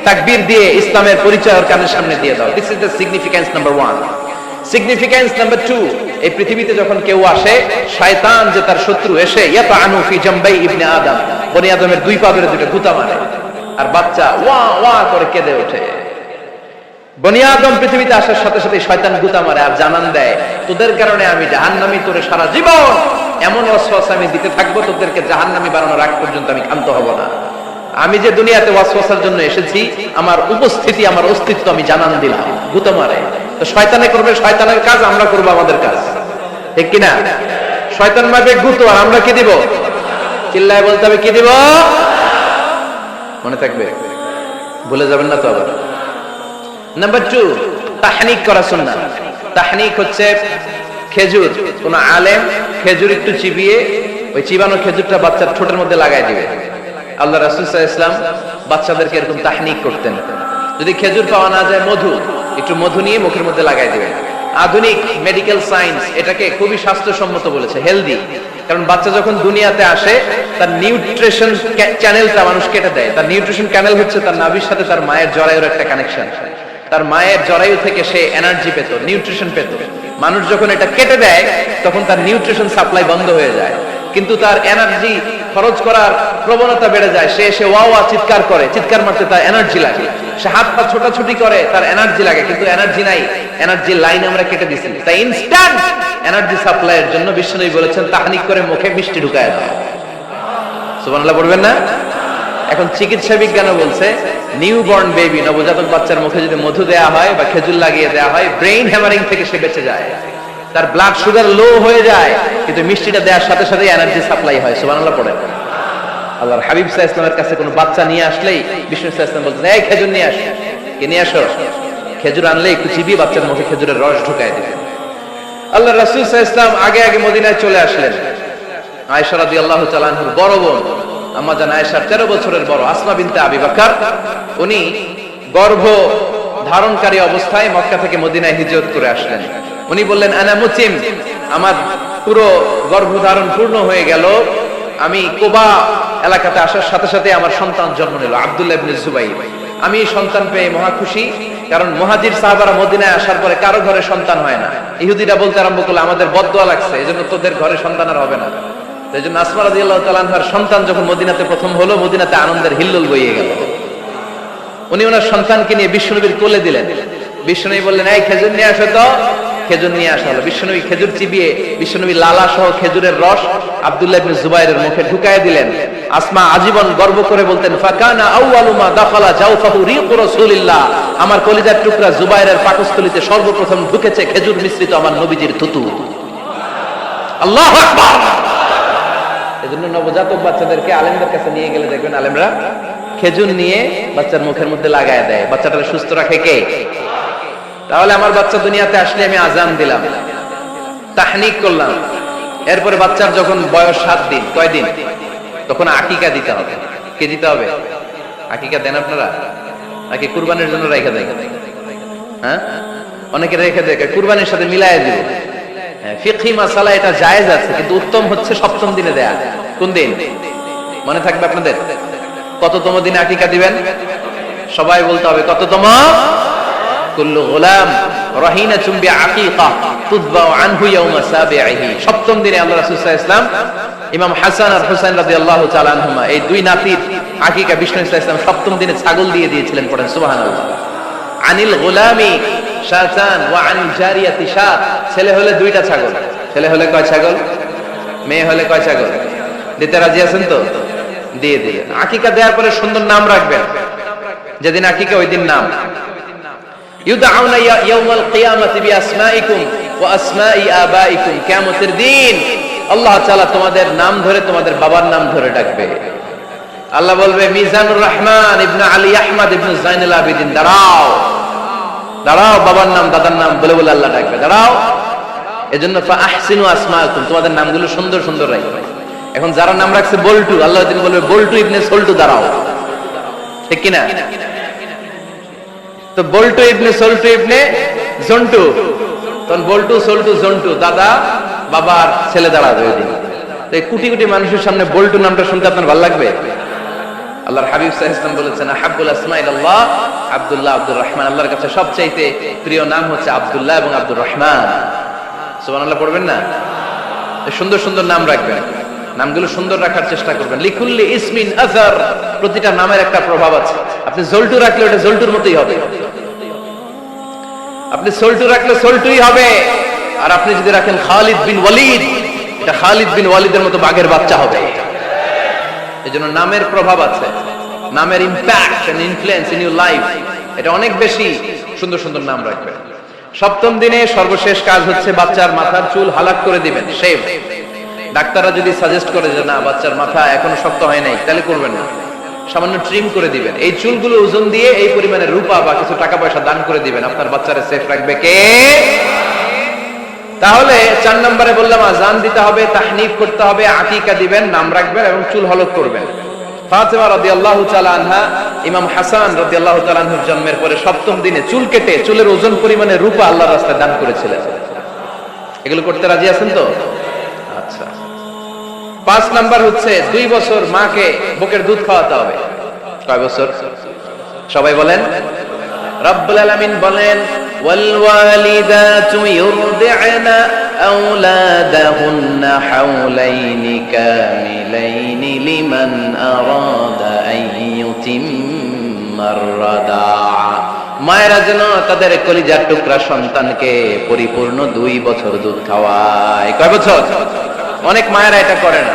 তাকবীর দিয়ে ইসলামের পরিচয় ওর কানের সামনে দিয়ে দাও। This is the significance number 1। Significance number 2, এই পৃথিবীতে যখন কেউ আসে, শয়তান যে তার শত্রু, এসে ইয়াতানু ফি জামবাই ইবনে আদম, বনি আদমের 2 পা ধরে 2টা গুতা মারে, আর বাচ্চা ওয়া ওয়া করে কেঁদে ওঠে। বনি আদম পৃথিবীতে আসার সাথে সাথে শয়তান গুতা মারে আর জানান দেয়, তোদের কারণে আমি জাহান্নামী, তোরে সারা জীবন এমন ওয়াসওয়াসা আমি দিতে থাকবো, তোদেরকে জাহান্নামী বানানোর আগ পর্যন্ত আমি ক্ষান্ত হব না। আমি যে দুনিয়াতে ওয়াসওয়াসার জন্য এসেছি, আমার উপস্থিতি, আমার অস্তিত্ব আমি জানান দিলাম। গুতা মারে। তো শয়তানে করবে শয়তানের কাজ, আমরা করব আমাদের কাজ, ঠিক কিনা? শয়তান মারবে গুতো, আর আমরা কি দিব? চিল্লায় বলতে হবে, কি দিব? মনে থাকবে, ভুলে যাবেন না তো আবার। নাম্বার 2, তাহনিক করা সুন্নাহ। তাহনিক হচ্ছে খেজুর, কোন আলেম খেজুর একটু চিবিয়ে, ওই চিবানো খেজুরটা বাচ্চার ঠোঁটের মধ্যে লাগাই দিবে। আল্লাহ রাসূল সাল্লাল্লাহু আলাইহি ওয়াসাল্লাম বাচ্চাদেরকে এরকম তাহনিক করতেন। যদি খেজুর পাওয়া না যায়, মধু, একটু মধু নিয়ে মুখের মধ্যে লাগাই দিবেন। আধুনিক মেডিকেল সায়েন্স এটাকে খুবই স্বাস্থ্যসম্মত বলেছে, হেলদি। কারণ বাচ্চা যখন দুনিয়াতে আসে, তার নিউট্রিশন চ্যানেলটা মানুষ কেটে দেয়। তার নিউট্রিশন চ্যানেল হচ্ছে তার নাভির সাথে তার মায়ের জরায়ুর একটা কানেকশন। তার মায়ের জরায়ু থেকে সে এনার্জি পেত, নিউট্রিশন পেত। মানুষ যখন এটা কেটে দেয়, তখন তার নিউট্রিশন সাপ্লাই বন্ধ হয়ে যায়, কিন্তু তার এনার্জি খরচ করার প্রবণতা বেড়ে যায়। সে এসে ওয়া ওয়া চিৎকার করে, চিৎকার মারতে তার এনার্জি লাগে। সে হাত পা ছোটাছুটি করে, তার এনার্জি লাগে, কিন্তু এনার্জি নাই, এনার্জি লাইন আমরা কেটে দিছি। তাই ইনস্ট্যান্ট এনার্জি সাপ্লাইয়ের জন্য বিশ্বনবী বলেছেন, তাহনিক করে মুখে মিষ্টি ঢুকায় দাও। সুবহানাল্লাহ পড়বেন না? এখন চিকিৎসা বিজ্ঞানও বলছে নিউ বর্ন বেবি, নবজাতক বাচ্চার মুখে যদি মধু দেয়া হয় বা খেজুর লাগিয়ে দেয়া হয়, ব্রেইন হ্যামারিং থেকে সে বেঁচে যায়। তার ব্লাড সুগার লো হয়ে যায়, কিন্তু মিষ্টিটা দেওয়ার সাথে সাথে এনার্জি সাপ্লাই হয়। সুবহানাল্লাহ পড়ে। আল্লাহর হাবিব সাল্লাল্লাহু আলাইহি ওয়াসাল্লামের কাছে কোনো বাচ্চা নিয়ে আসলেই বিষ্ণু সাল্লাল্লাহু আলাইহি ওয়াসাল্লাম বলতেন, এই খেজুর নিয়ে আস, কে নিয়ে আসো। খেজুর আনলে একটু চিবিয়ে বাচ্চার মুখে খেজুরের রস ঢুকায় দিতেন। আল্লাহ রাসূল সাল্লাল্লাহু আলাইহি ওয়াসাল্লাম আগে আগে মদিনায় চলে আসলেন। আয়েশা রাদিয়াল্লাহু তাআলা আনহার বড় বোন আম্মা জান আয়েশার 13 বছরের বড় আসমা বিনতে আবি বকর, উনি গর্ভ ধারণকারী অবস্থায় মক্কা থেকে মদিনায় হিজরত করে আসলেন। উনি বললেন, আনা মুতিম, আমার পুরো গর্ভধারণ পূর্ণ হয়ে গেল, আমি কুবা এলাকাতে আসার সাথে সাথে আমার সন্তান জন্ম নিল, আব্দুল্লাহ ইবনে জুবাইর। আমি সন্তান পেয়ে মহা খুশি, কারণ মুহাজির সাহাবারা মদিনায় আসার পরে কারো ঘরে সন্তান হয় না। ইহুদিরা বলতে আরম্ভ করলো, আমাদের বদদোয়া লাগছে, এজন্য তোদের ঘরে সন্তান আর হবে না। এই জন্য আসমা রাদিয়াল্লাহু তাআলা আনহার সন্তান যখন মদিনাতে প্রথম হলো, মদিনাতে আনন্দের হিল্লোল বইয়ে গেল। উনি ওনার সন্তানকে নিয়ে বিশ্বনবীর কোলে দিলেন। বিশ্বনবী বললেন, এই খেজুর নিয়ে আসো তো। খেজুর নিয়ে আসা হলো। বিশ্বনবী খেজুর চিবিয়ে বিশ্বনবী লালা সহ খেজুরের রস আব্দুল্লাহ ইবনে জুবাইরের মুখে ঢুকায় দিলেন। আসমা আজীবন গর্ব করে বলতেন, ফাকানা আউয়ালু মা দাখালা জাওফাহু রিকু রাসূলিল্লাহ, আমার কলিজার টুকরা জুবাইরের পাকস্থলীতে সর্বপ্রথম ঢুকেছে খেজুর মিশ্রিত আমার নবীজির থুতু। আল্লাহু আকবার। এজন্য নবজাতক বাচ্চাদেরকে আলেমদের কাছে নিয়ে গেলে দেখবেন আলেমরা খেজুর নিয়ে বাচ্চার মুখের মধ্যে লাগায় দেয়। বাচ্চাটাকে সুস্থ রাখে কে? তাহলে আমার বাচ্চা দুনিয়াতে আসলে আমি আজান দিলাম, তাহনিক করলাম, এরপরে বাচ্চার যখন বয়স 7 দিন, কয় দিন, তখন আকিকা দিতে হবে। কে দিতে হবে? আকিকা দেন আপনারা নাকি কুরবানির জন্য রেখে দেন? হ্যাঁ, অনেকে রেখে দেয়, কুরবানির সাথে মিলায় দিব। ফিকহি মাসালা এটা জায়েজ আছে, কিন্তু উত্তম হচ্ছে 7ম দিনে দেয়া। কোন দিন মনে থাকবে আপনাদের? কততম দিনে আকিকা দিবেন? সবাই বলতে হবে কততম? কুল্লু গোলাম রাহিনাতুম বিআকিকা তুযবাউ আনহু ইয়াওমা সাবিহি। 7ম দিনে আল্লাহ রাসূল সাল্লাল্লাহু আলাইহি ওয়াসাল্লাম ইমাম হাসান আর হুসাইন রাদিয়াল্লাহু তাআলা আনহুমা, এই দুই নাতির আকিকা বিষ্ণু সাল্লাল্লাহু আলাইহি ওয়াসাল্লাম 7ম দিনে ছাগল দিয়ে দিয়েছিলেন। পড়েন সুবহানাল্লাহ। আনিল গোলামি শাতান ওয়া আনিল জারিয়াতি শাত। ছেলে হলে 2টা ছাগল, ছেলে হলে কয় ছাগল, মেয়ে হলে কয় ছাগল? দিতে রাজি আছেন তো? দিয়ে দিলেন। আকিকা দেওয়ার পরে সুন্দর নাম রাখবেন। যেদিন আকিকা ওই দিন নাম। ইউদআউনা ইয়াউমাল কিয়ামাতি বিআসমাইকুম ওয়া আসমাই আবাইকুম। কিয়ামতের দিন আল্লাহ তাআলা তোমাদের নাম ধরে, তোমাদের বাবার নাম ধরে ডাকবে। আল্লাহ বলবে, মিজানুর রহমান ইবনে আলী আহমদ ইবনে জাইনুল আবিদিন, দাঁড়াও দাঁড়াও, বাবার নাম দাদার নাম বলে বলে আল্লাহ ডাকবে, দাঁড়াও। এজন্য ফাআহসিনু আসমাকুম, তোমাদের নামগুলো সুন্দর সুন্দর রাখবে। এখন যারা নাম রাখছে বল্টু, আল্লাহ দিন বলবে, বল্টু ইবনে সল্টু, দাঁড়াও। ঠিক কিনা? তো বল্টু ইবনে সল্টু ইবনে জন্টু, তখন বল্টু সল্টু জন্টু, দাদা বাবার ছেলে দাঁড়াবে ওই দিন। তো এই কোটি কোটি মানুষের সামনে বল্টু নামটা শুনতে আপনার ভালো লাগবে? আল্লাহর হাবিব সাল্লাল্লাহু আলাইহি ওয়াসাল্লাম বলেছেন, আহাব্বুল আসমাই ইলাল্লাহ আব্দুল্লাহ আব্দুর রহমান। আল্লাহর কাছে সবচাইতে প্রিয় নাম হচ্ছে আব্দুল্লাহ এবং আব্দুর রহমান। সুবহানাল্লাহ পড়বেন না? সুন্দর সুন্দর নাম রাখবেন, নামগুলো সুন্দর রাখার চেষ্টা করবেন। লিকুল্লি ইসমিন আযার, প্রতিটা নামের একটা প্রভাব আছে। আপনি জল্টু রাখলে ওটা জল্টুর মতোই হবে, আপনি সল্টু রাখলে সল্টুই হবে। আর আপনি যদি রাখেন খালিদ বিন ওয়ালিদ, এটা খালিদ বিন ওয়ালিদের মতো বাঘের বাচ্চা হবে। এজন্য নামের প্রভাব আছে, নামের impact and influence in your life, এটা অনেক বেশি। সুন্দর সুন্দর নাম রাখবেন। 7ম দিনে সর্বশেষ কাজ হচ্ছে বাচ্চার মাথার চুল হালাক করে দিবেন, শেভ। ডাক্তাররা যদি সাজেস্ট করে যে না বাচ্চার মাথা এখনো শক্ত হয় নাই, তাহলে করবেন না, সামান্য ট্রিম করে দিবেন। এই চুলগুলো ওজন দিয়ে এই পরিমাণে রূপা বা কিছু টাকা পয়সা দান করে দিবেন। আপনার বাচ্চারে সেফ রাখবে কে? তাহলে 4 নম্বরে বললাম আযান দিতে হবে, তাহনিক করতে হবে, আকিকা দিবেন, নাম রাখবেন এবং চুল হলক করবেন। ফাতেমা রাদিয়াল্লাহু তাআলা আনহা ইমাম হাসান রাদিয়াল্লাহু তাআলা আনহুর জন্মের পরে 7ম দিনে চুল কেটে চুলের ওজন পরিমাণে রূপা আল্লাহর রাস্তায় দান করেছিলেন। এগুলো করতে রাজি আছেন তো? আচ্ছা। 5 নাম্বার হচ্ছে 2 বছর মাকে বুকের দুধ খাওয়াতে হবে। কয় বছর? সবাই বলেন। রব্বুল আলামিন বলেন, ওয়াল ওয়ালিদাতু ইউরদি'না আওলাদাহুন্না হাওলাইনি কামিলাইনি লিমান আরাদা আন ইউতিম্মার রাদা'a। মায়েরা যেন তাদের কলিজার টুকরা সন্তানকে পরিপূর্ণ 2 বছর দুধ খাওয়ায়। কয় বছর? অনেক মায়েরা এটা করে না,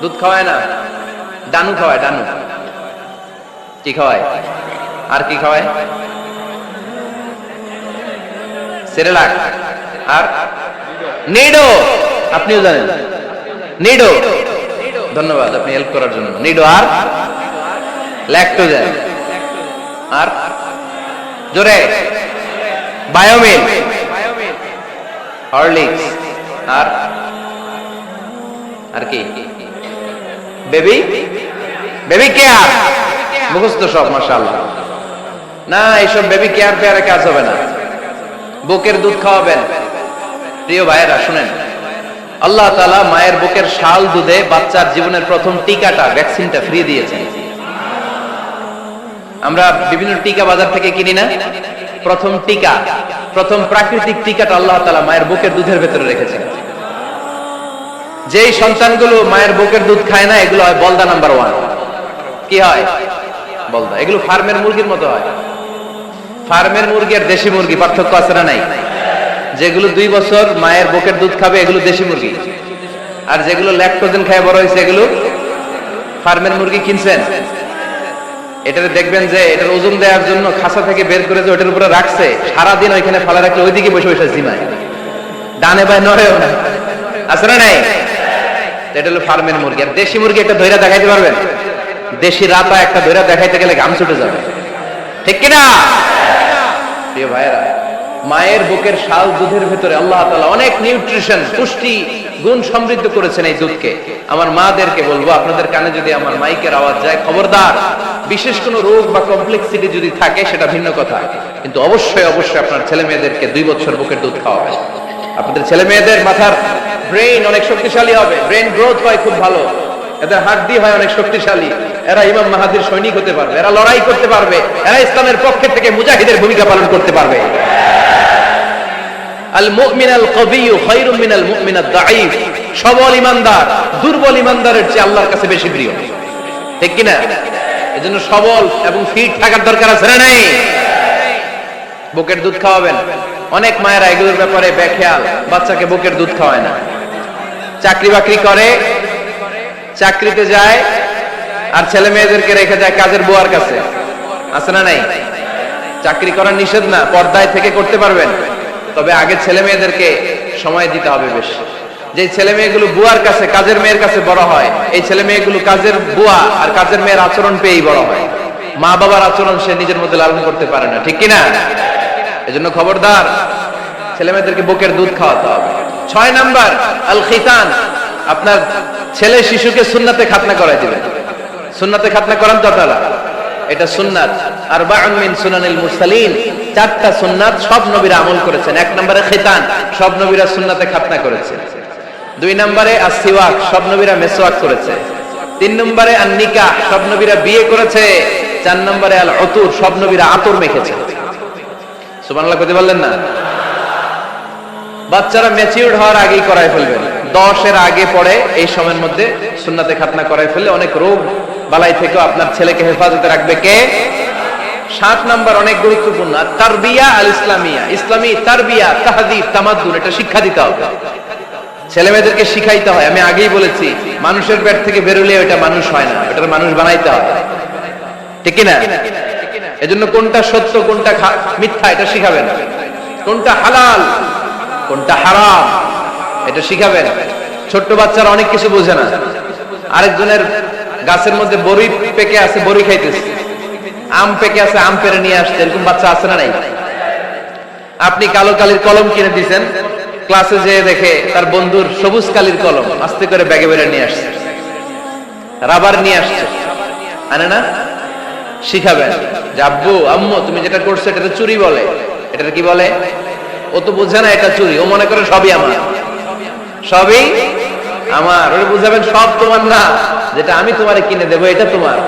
দুধ খাওয়ায় না। ডানু খাওয়ায়, ডানু কি খাওয়ায়? আর কি খাওয়ায়? সেরেলাক আর নিডো। আপনিও জানেন নিডো। ধন্যবাদ আপনি হেল্প করার জন্য। নিডো আর ল্যাকটোজেন আর জোরে বায়োমিল, হরলিক্স আর আর কি? Baby baby care. মুখস্থ সব মাশাআল্লাহ। না, এইসব বেবি কেয়ার ফেয়ারে কাজ হবে না। বুকের দুধ খাওয়াবেন। প্রিয় ভাইয়েরা শুনেন, আল্লাহ তাআলা মায়ের বুকের শাল দুধে বাচ্চার জীবনের প্রথম টিকাটা, ভ্যাকসিনটা ফ্রি দিয়েছেন। আমরা বিভিন্ন টিকা বাজার থেকে কিনি না? প্রথম টিকা, প্রথম প্রাকৃতিক টিকাটা আল্লাহ তাআলা মায়ের বুকের দুধের ভেতরে রেখেছেন। যেই সন্তানগুলো মায়ের বুকের দুধ খায় না, এগুলো হয় বলদা নাম্বার 1। কি হয়? বলদা। এগুলো ফার্মের মুরগির মতো হয়। ফার্মের মুরগি আর দেশি মুরগি পার্থক্য আছে না নাই? যেগুলো 2 বছর মায়ের বুকের দুধ খাবে এগুলো দেশি মুরগি, আর যেগুলো ল্যাকটোজেন খায় বড় হয়েছে এগুলো ফার্মের মুরগি। কিনছেন? এটারে দেখবেন যে এটার ওজন দেওয়ার জন্য খাসা থেকে বের করে যে ওটার উপরে রাখছে, সারাদিন ওইখানে ফালা রাখলে ওইদিকে বসে বসে জিমায়, ডানে বায় নড়েও না। আছে না নাই? এটা হলো ফার্মের মুরগি। আর দেশি মুরগি একটা ধৈর্য দেখাইতে পারবেন? দেশি রাতা একটা ধৈর্য দেখাইতে গেলে ঘাম ছুটে যাবে, ঠিক কিনা? প্রিয় ভাইয়েরা, মায়ের বুকের শাল দুধের ভিতরে আল্লাহ তাআলা অনেক নিউট্রিশন, পুষ্টি গুণ সমৃদ্ধ করেছেন এই দুধকে। আমার মাদেরকে বলবো, আপনাদের কানে যদি আমার মাইকের আওয়াজ যায়, খবরদার। বিশেষ কোনো রোগ বা কমপ্লেক্সিটি যদি থাকে সেটা ভিন্ন কথা, কিন্তু অবশ্যই অবশ্যই আপনার ছেলে মেয়েদেরকে 2 বছর বুকের দুধ খাওয়াবেন। আপনাদের ছেলে মেয়েদের মাথার ব্রেইন অনেক শক্তিশালী হবে, ব্রেইন গ্রোথ হয় খুব ভালো, এদের হাড্ডি হয় অনেক শক্তিশালী, এরা ইমাম মাহাদির সৈনিক হতে পারবে, এরা লড়াই করতে পারবে, এরা ইসলামের পক্ষে থেকে মুজাহিদের ভূমিকা পালন করতে পারবে। আল মুমিন আল কবিয়্যু খায়রুম মিনাল মুমিন আদ দাঈফ। সবল ইমানদার দুর্বল ইমানদারের চেয়ে আল্লাহর কাছে বেশি প্রিয়, ঠিক কি না? এজন্য সবল এবং ফিট থাকার দরকার আছে না নাই? বুকের দুধ খাওয়াবেন। অনেক মায়েরা এগুলোর ব্যাপারে বেখেয়াল, বাচ্চাকে বুকের দুধ খাওয়ায় না। চাকরি বাকরি করে, চাকরিতে যায়, আর ছেলে মেয়েদেরকে রেখে যায় কাজের বুয়ার কাছে। আছে না নাই? চাকরি করা নিষেধ না, পর্দায় থেকে করতে পারবেন, তবে আগে ছেলে মেয়েদেরকে সময় দিতে হবে বেশি। যে ছেলে মেয়েগুলো বুয়ার কাছে, কাজের মেয়ের কাছে বড় হয়, এই ছেলে মেয়েগুলো কাজের বুয়া আর কাজের মেয়ের আচরণ পেয়েই বড় হয়। মা বাবার আচরণ সে নিজের মধ্যে লালন করতে পারে না, ঠিক কিনা? এজন্য খবরদার, ছেলে মেয়েদেরকে বুকের দুধ খাওয়াতে হবে। 6 নাম্বার আল খিতান। আপনার ছেলে শিশুকে সুন্নাতে খাতনা করাই দিবেন। সুন্নাতে খাতনা করান তো আপনারা? এটা সুন্নাত। আরবাউন মিন সুনানিল মুরসালিন। 4টা সুন্নাত সব নবীরা আমল করেছেন। 1 নম্বরে খিতান, সব নবীরা সুন্নাতে খাতনা করেছেন। 2 নম্বরে আসওয়াক, সব নবীরা মেসওয়াক করেছে। 3 নম্বরে আন নিকাহ, সব নবীরা বিয়ে করেছে। 4 নম্বরে আল উতুর, সব নবীরা আতর মেখেছে। সুবহানাল্লাহ কইতে বললেন না? বাচ্চারা ম্যাচিউরড হওয়ার আগেই করায় ফেলবেন। 10 এর আগে পরে এই সময়ের মধ্যে সুন্নাতে খাতনা করায় ফেললে অনেক রোগ বালাই থেকে আপনার ছেলেকে হেফাজতে রাখবে কে? 7 নাম্বার অনেক গুরুত্বপূর্ণ, তারবিয়া আল ইসলামিয়া। ইসলামী তারবিয়া, তাহযীব, তামাদ্দুন, এটা শিক্ষা দিতে হবে। ছেলে মেয়েদেরকে শিখাইতে হয়। আমি আগেই বলেছি, মানুষের পেট থেকে বেরোলে ওটা মানুষ হয় না, ওটার মানুষ বানাইতে হয়, ঠিক কি না? এজন্য কোনটা সত্য কোনটা মিথ্যা এটা শিখাবেন, কোনটা হালাল কোনটা হারাম এটা শিখাবেন। ছোট্ট বাচ্চারা অনেক কিছু বোঝে না। আরেকজনের গাছের মধ্যে বড়ি পেকে আছে, বড়ি খাইতেছে, আম পেকে আছে, আম পেরে নিয়ে আসছে, এরকম বাচ্চা আছে না নাই? আপনি কালো কালির কলম কিনে দিয়েছেন, ক্লাসে যেয়ে দেখে তার বন্ধুর সবুজ কালির কলম আস্তে করে ব্যাগে বেরে নিয়ে আসছে, রাবার নিয়ে আসছে, আনে না? শিখাবেন যে আব্বু আম্মু তুমি যেটা করছো এটা চুরি বলে। এটা কি বলে? ও তো বোঝে না এটা চুরি, ও মনে করে সবই আমার, সবই আমার। ওরে বুঝাবেন সব তোমার না, যেটা আমি তোমারে কিনে দেবো এটা তোমার।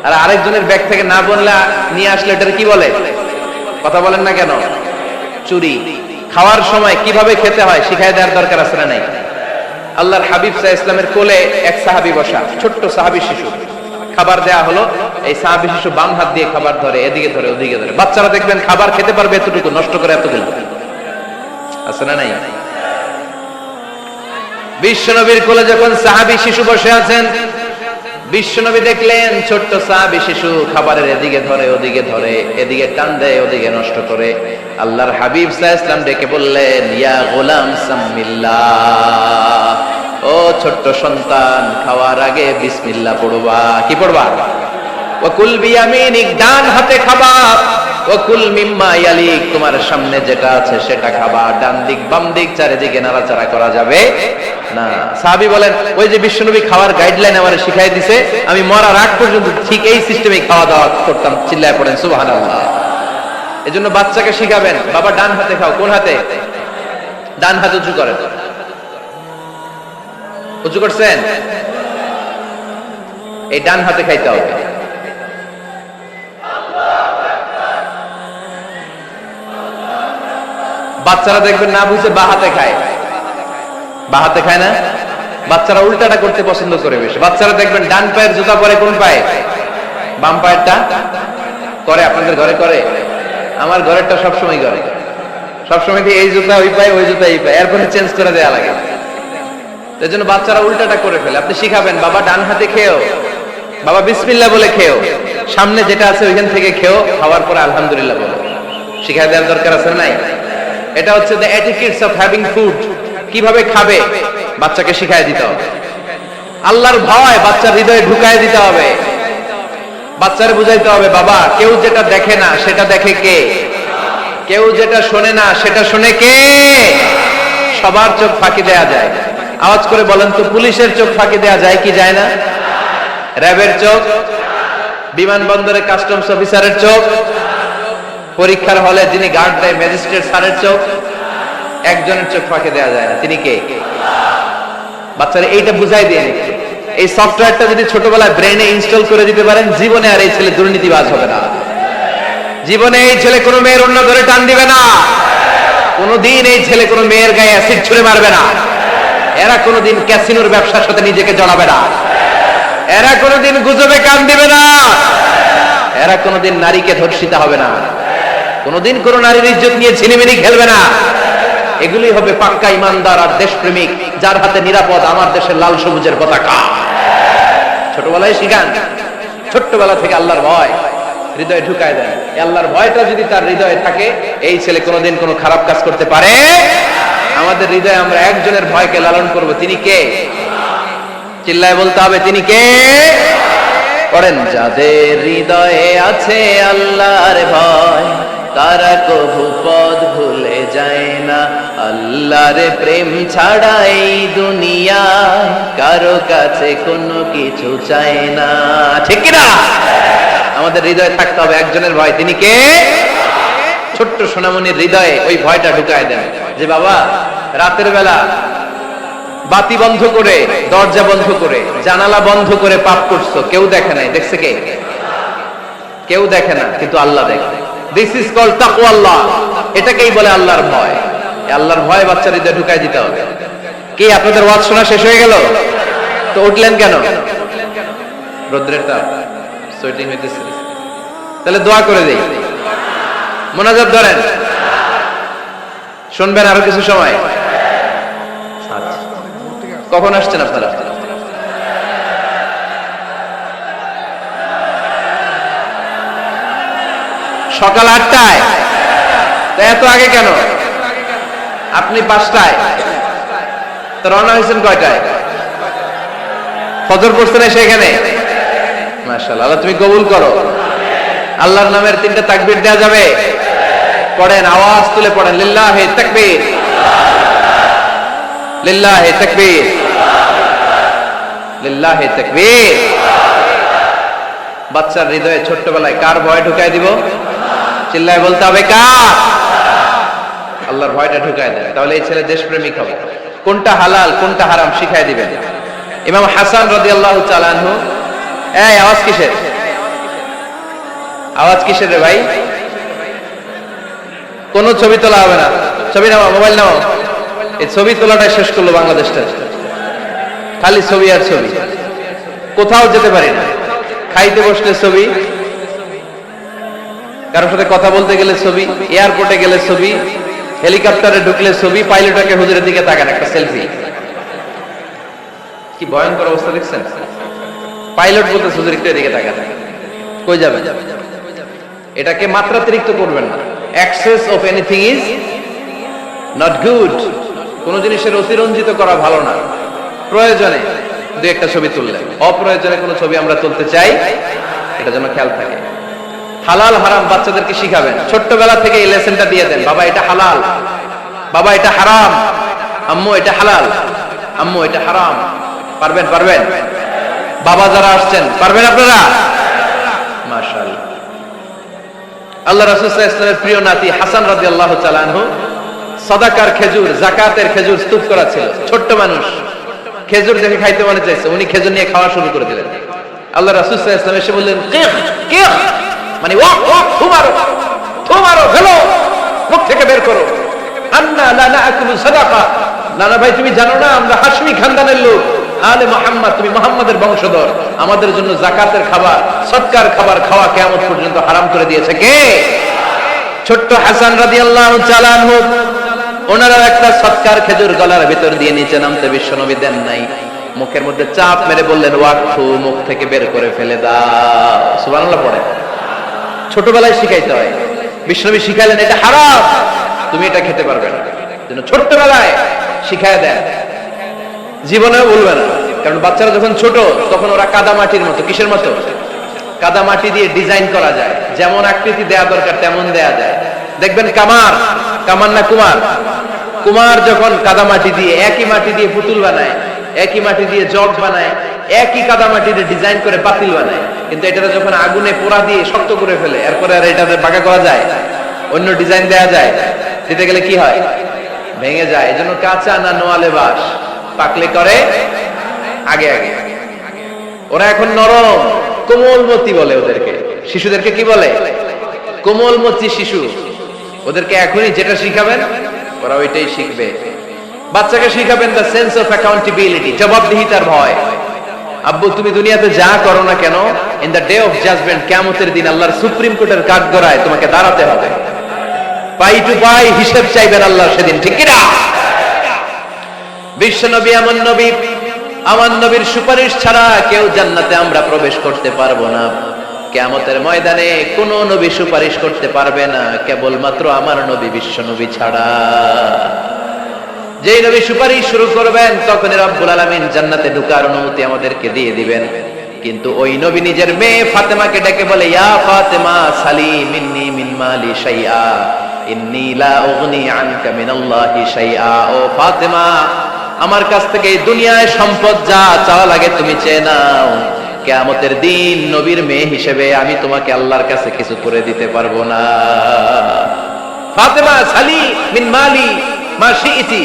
আর আরেকজনের ব্যাগ থেকে না বললে নিয়ে আসলে এটা কি বলে? কথা বলেন না কেন? চুরি। খাওয়ার সময় কিভাবে খেতে হয় শিখাই দেওয়ার দরকার আছে না নাই? আল্লাহর হাবিব সাল্লাল্লাহু আলাইহি ওয়াসাল্লামের কোলে এক সাহাবী বসা, ছোট্ট সাহাবী শিশু। খাবার দেয়া হলো, এই সাহাবী শিশু বাম হাত দিয়ে খাবার ধরে, এদিকে ধরে ওদিকে ধরে। বাচ্চারা দেখবেন খাবার খেতে পারবে এতটুকু, নষ্ট করে এতগুলো, আছে না নাই? বিশ্বনবীর কোলে যখন সাহাবী শিশু বসে আছেন, বিশ্বনবী দেখলেন ছোট্ট সাহাবী শিশু খাবারের এদিকে ধরে ওদিকে ধরে, এদিকে টান দেয় ওদিকে নষ্ট করে। আল্লাহর হাবিব সাল্লাল্লাহু আলাইহি ওয়াসাল্লাম ডেকে বললেন, ইয়া গোলাম সাম্মিল্লাহ, ও ছোট্ট সন্তান, খাওয়ার আগে বিসমিল্লাহ পড়বা। কি পড়বা? ওয়াকুল বিয়ামিনিক, ডান হাতে খাবা। ওয়াকুল মিম্মা ইয়ালিক, তোমার সামনে যেটা আছে সেটা খাবা। ডান দিক বাম দিক চারিদিকে নাড়াচাড়া করা যাবে না। সাহাবী বলেন, ওই যে বিশ্বনবী খাওয়ার গাইডলাইন আমারে শিখাই দিয়েছে, আমি মরার আগ পর্যন্ত ঠিক এই সিস্টেমে খাওয়া দাওয়া করতাম। চিল্লায় পড়েন সুবহানাল্লাহ। এজন্য বাচ্চাকে শিখাবেন, বাবা ডান হাতে খাও। কোন হাতে? ডান হাত উঁচু করেন। উঁচু করছেন? এই ডান হাতে খাইতে হবে। বাচ্চারা দেখবেন না বুঝে বা হাতে খায়। বা হাতে খায় না? বাচ্চারা উল্টাটা করতে পছন্দ করে বেশি। বাচ্চারা দেখবেন ডান পায়ের জুতা পরে কোন পায়ে? বাম পায়েরটা করে। আপনাদের ঘরে করে? আমার ঘরেরটা সবসময় করে। সবসময় এই জুতা ওই পায়ে, ওই জুতা এই পায়ে, এরপরে চেঞ্জ করে দেয়া লাগে। এর জন্য বাচ্চারা উল্টাটা করে ফেলে। আপনি শিখাবেন, বাবা ডান হাতে খেও, বাবা বিসমিল্লাহ বলে খেও, সামনে যেটা আছে ওইখান থেকে খেও, খাওয়ার পরে আলহামদুলিল্লাহ বলো। শিখাই দেওয়ার দরকার আছে নাই? এটা হচ্ছে the etiquettes of having food. কিভাবে খাবে বাচ্চাকে শিখাই দিতে হবে। আল্লাহর ভয় বাচ্চার হৃদয়ে ঢুকায় দিতে হবে। বাচ্চারে বুঝাইতে হবে, বাবা কেউ যেটা দেখে না সেটা দেখে কে? কেউ যেটা শোনে না সেটা শোনে কে? সবার চোখ ফাঁকি দেয়া যায়। আওয়াজ করে বলেন তো, পুলিশের চোখ ফাঁকি দেয়া যায় কি যায় না? র্যাবের চোখ, বিমানবন্দরে কাস্টমস অফিসারের চোখ, পরীক্ষার হলে যিনি গার্ড দেয় ম্যাজিস্ট্রেট স্যারের চোখ, একজনের চোখ ফাঁকি দেয়া যায় না। তিনি কে? বাচ্চারা এইটা বুঝাই দিয়ে নিচ্ছে। এই সফটওয়্যারটা যদি ছোটবেলায় ব্রেনে ইনস্টল করে দিতে পারেন, জীবনে আর এই ছেলে দুর্নীতিবাজ হবে না। জীবনে এই ছেলে কোনো মেয়ের অন্য ধরে টান দিবে না। কোনোদিন এই ছেলে কোনো মেয়ের গায়ে অ্যাসিড ছুঁড়ে মারবে না। এরা কোনোদিন ক্যাসিনোর ব্যবসার সাথে নিজেকে জড়াবে না। এরা কোনোদিন গুজবে কান দিবে না। এরা কোনোদিন নারীকে ধর্ষিতা হবে না। কোনোদিন কোন নারীর ইজ্জত নিয়ে ছিনিমিনি খেলবে না। এগুলি হবে পাক্কা ইমানদার আর দেশপ্রেমিক, যার হাতে নিরাপদ আমার দেশের লাল সবুজের পতাকা। ছোটবেলায় শিখান, ছোট্টবেলা থেকে আল্লাহর ভয় হৃদয়ে ঢুকায় দেন। আল্লাহর ভয়টা যদি তার হৃদয়ে থাকে, এই ছেলে কোনোদিন কোনো খারাপ কাজ করতে পারে। আমাদের হৃদয়ে আমরা একজনের ভয়কে লালন করব। তিনি কে? চিল্লায় বলতে হবে, তিনি কে? পড়েন, যাদের হৃদয়ে আছে আল্লাহর ভয়, তারা কভু পথ ভুলে যায় না। আল্লাহর প্রেম ছাড়া এই দুনিয়ায় কারো কাছে কোনো কিছু চায় না। ঠিক কি না? আমাদের হৃদয়ে থাকতে হবে একজনের ভয়। তিনি কে? ছোট্ট সোনামণির হৃদয়ে ওই ভয়টা ঢুকায় দেন, যে বাবা রাতের বেলা বাতি বন্ধ করে, দরজা বন্ধ করে, জানালা বন্ধ করে পাপ করছো, কেউ দেখে নাই। দেখছে কে? কেউ দেখে না, কিন্তু আল্লাহ দেখে। দিস ইজ কল্ড তাকওয়াল্লাহ। এটাকেই বলে আল্লাহর ভয়। আল্লাহর ভয় বাচ্চার হৃদয়ে ঢুকাই দিতে হবে। কি আপনাদের ওয়াজ শোনা শেষ হয়ে গেল? তো উঠলেন কেন? রোদ্রের তাপ, সোয়েটিং হইতেছে। তাহলে দোয়া করে দেই, মোনাজাত ধরেন, শুনবেন আরো কিছু সময়। কখন আসছেন আপনারা? সকাল 8টায়। এত আগে কেন? আপনি 5টায়, তো রওনা হয়েছেন কয়টায়? ফজর পড়ছেন এসে এখানে। মাশাআল্লাহ, আল্লাহ তুমি কবুল করো। আল্লাহর নামের 3টা তাকবীর দেয়া যাবে? পড়েন, আওয়াজ তুলে পড়েন, লিল্লাহি তাকবীর, লিল্লাহি তাকবীর, লিল্লাহি তাকবীর। বাচ্চার হৃদয়ে ছোট্টবেলায় কার ভয় ঢুকায় দিব? চিল্লায় বলতে হবে, কার? আল্লাহর ভয়টা ঢুকায় দেয়। তাহলে এই ছেলে দেশপ্রেমিক হবে। কোনটা হালাল কোনটা হারাম শিখাই দিবেন। ইমাম হাসান রাদিয়াল্লাহু তাআলা আনহু, এই আওয়াজ কিসের? আওয়াজ কিসের রে ভাই? কোন ছবি তোলা হবে না। ছবি নাও, মোবাইল নাও। এই ছবি তোলাটা শেষ করলো বাংলাদেশটা। খালি ছবি আর ছবি, কোথাও যেতে পারি না। খাইতে বসলে ছবি, কারোর সাথে কথা বলতে গেলে ছবি, এয়ারপোর্টে গেলে ছবি, হেলিকপ্টারে ঢুকলে ছবি, পাইলটকে হুজুরের দিকে তাকান, একটা সেলফি। কি ভয়ঙ্কর অবস্থা দেখছেন? পাইলট বলতে হুজুর একটু এদিকে তাকান, কই যাবেন? এটাকে মাত্রাতিরিক্ত করবেন না। Access of anything is not good. কোন জিনিসের অতিরঞ্জিত করা ভালো না। প্রয়োজনে দুই একটা ছবি তুললেন, অপ্রয়োজনে কোনো ছবি আমরা তুলতে চাই, এটা যেন খেয়াল থাকে। হালাল হারাম বাচ্চাদেরকে শিখাবেন, ছোট্টবেলা থেকে এই লেসনটা দিয়ে দেন। বাবা এটা হালাল, বাবা এটা হারাম, আম্মু এটা হালাল, আম্মু এটা হারাম। পারবেন? পারবেন? বাবা যারা আসছেন পারবেন আপনারা? মাশাআল্লাহ। আল্লাহ রাসূল সাল্লাল্লাহু আলাইহি ওয়াসাল্লামের প্রিয় নাতি হাসান রাদিয়াল্লাহু তাআলা আনহু সাদাকার খেজুর, যাকাতের খেজুর স্তূপ করা ছিল। ছোট্ট মানুষ, খেজুর দেখে খাইতে মনে চাইছে, উনি খেজুর নিয়ে খাওয়া শুরু করে দিলেন। আল্লাহ রাসূল সাল্লাল্লাহু আলাইহি ওয়াসাল্লাম এসে বললেন, কিহ কিহ, মানে ও ও তোমারো তোমারো ফেলো, মুখ থেকে বের করো। আন্না লা নাআকুলু সাদাকা, না না ভাই তুমি জানো না আমরা হাশমি খানদানের লোক, আলে মুহাম্মদ, তুমি মুহাম্মাদের বংশধর, আমাদের জন্য যাকাতের খাবার, সদকার খাবার খাওয়া কিয়ামত পর্যন্ত হারাম করে দিয়েছে কে? ছোট্ট হাসান রাদিয়াল্লাহু তাআলা আনহু, ওনারা একটা সদকার খেজুর গলার ভিতর দিয়ে নিচে নামতে বিশ্বনবী দেন নাই। মুখের মধ্যে চাপ মেরে বললেন, ওয়াকফু, মুখ থেকে বের করে ফেলে দাও। সুবহানাল্লাহ পড়ে। ছোটবেলায় শিখাইতে হয়। বিশ্বনবী শিখাইলেন এটা হারাম, তুমি এটা খেতে পারবে না। যেন ছোটবেলায় শিখায় দেন, জীবনেও বলবে না। কারণ বাচ্চারা যখন ছোট তখন ওরা কাদা মাটির মতো। কিসের মতো? কাদা মাটি দিয়ে ডিজাইন করা যায়, যেমন আকৃতি দেয়া দরকার তেমন দেয়া যায়। দেখবেন কামার, কামার না কুমার, কুমার যখন কাদা মাটি দিয়ে, একই মাটি দিয়ে পুতুল বানায়, একই মাটি দিয়ে জগ বানায়, একই কাদা মাটি দিয়ে ডিজাইন করে পাতিল বানায়, কিন্তু এটা যখন আগুনে পোড়া দিয়ে শক্ত করে ফেলে, এরপরে আর এটা বাঁকা করা যায়, অন্য ডিজাইন দেয়া যায়, দিতে গেলে কি হয়? ভেঙে যায়। এজন্য কাঁচা না নোয়ালে বাস, পাকলে করে আগে আগে। ওরা এখন নরম, কোমলমতি বলে ওদেরকে। শিশুদেরকে কি বলে? কোমলমতি শিশু। ওদেরকে এখনই যেটা শিখাবেন ওরা ওইটাই শিখবে। বাচ্চাকে শিখাবেন দ্য সেন্স অফ অ্যাকাউন্টেবিলিটি, জবাবদিহিতার ভয়। আব্বু তুমি দুনিয়াতে যা করো না কেন, in the day of judgement, কিয়ামতের দিন আল্লাহর সুপ্রিম কোর্টের কাঠগড়ায় তোমাকে দাঁড়াতে হবে। পাই টু পাই হিসাব চাইবেন আল্লাহ সেদিন, ঠিক কি না? বিশ্বনবী এমন নবী, আমার নবীর সুপারিশ ছাড়া কেউ জান্নাতে আমরা প্রবেশ করতে পারবো না। কিয়ামতের ময়দানে কোন নবী সুপারিশ করতে পারবে না, কেবলমাত্র আমার নবী বিশ্বনবী ছাড়া। যেই নবী সুপারিশ শুরু করবেন তখন রব্বুল আলামিন জান্নাতে ঢোকার অনুমতি আমাদেরকে দিয়ে দিবেন। কিন্তু ওই নবী নিজের মেয়ে ফাতেমাকে ডেকে বলে, ইয়া ফাতেমা সালি মিন্নি মিন মালি শাইআ ইন্নী লা উগনি আনকা মিনাল্লাহি শাইআ। ও ফাতেমা, আমার কাছ থেকে এই দুনিয়ায় সম্পদ যা চাওয়া লাগে তুমি চেয়ে নাও, কিয়ামতের দিন নবীর মেয়ে হিসেবে আমি তোমাকে আল্লাহর কাছে কিছু করে দিতে পারবো না। ফাতেমা সালি মিন মালি মা শিইতি,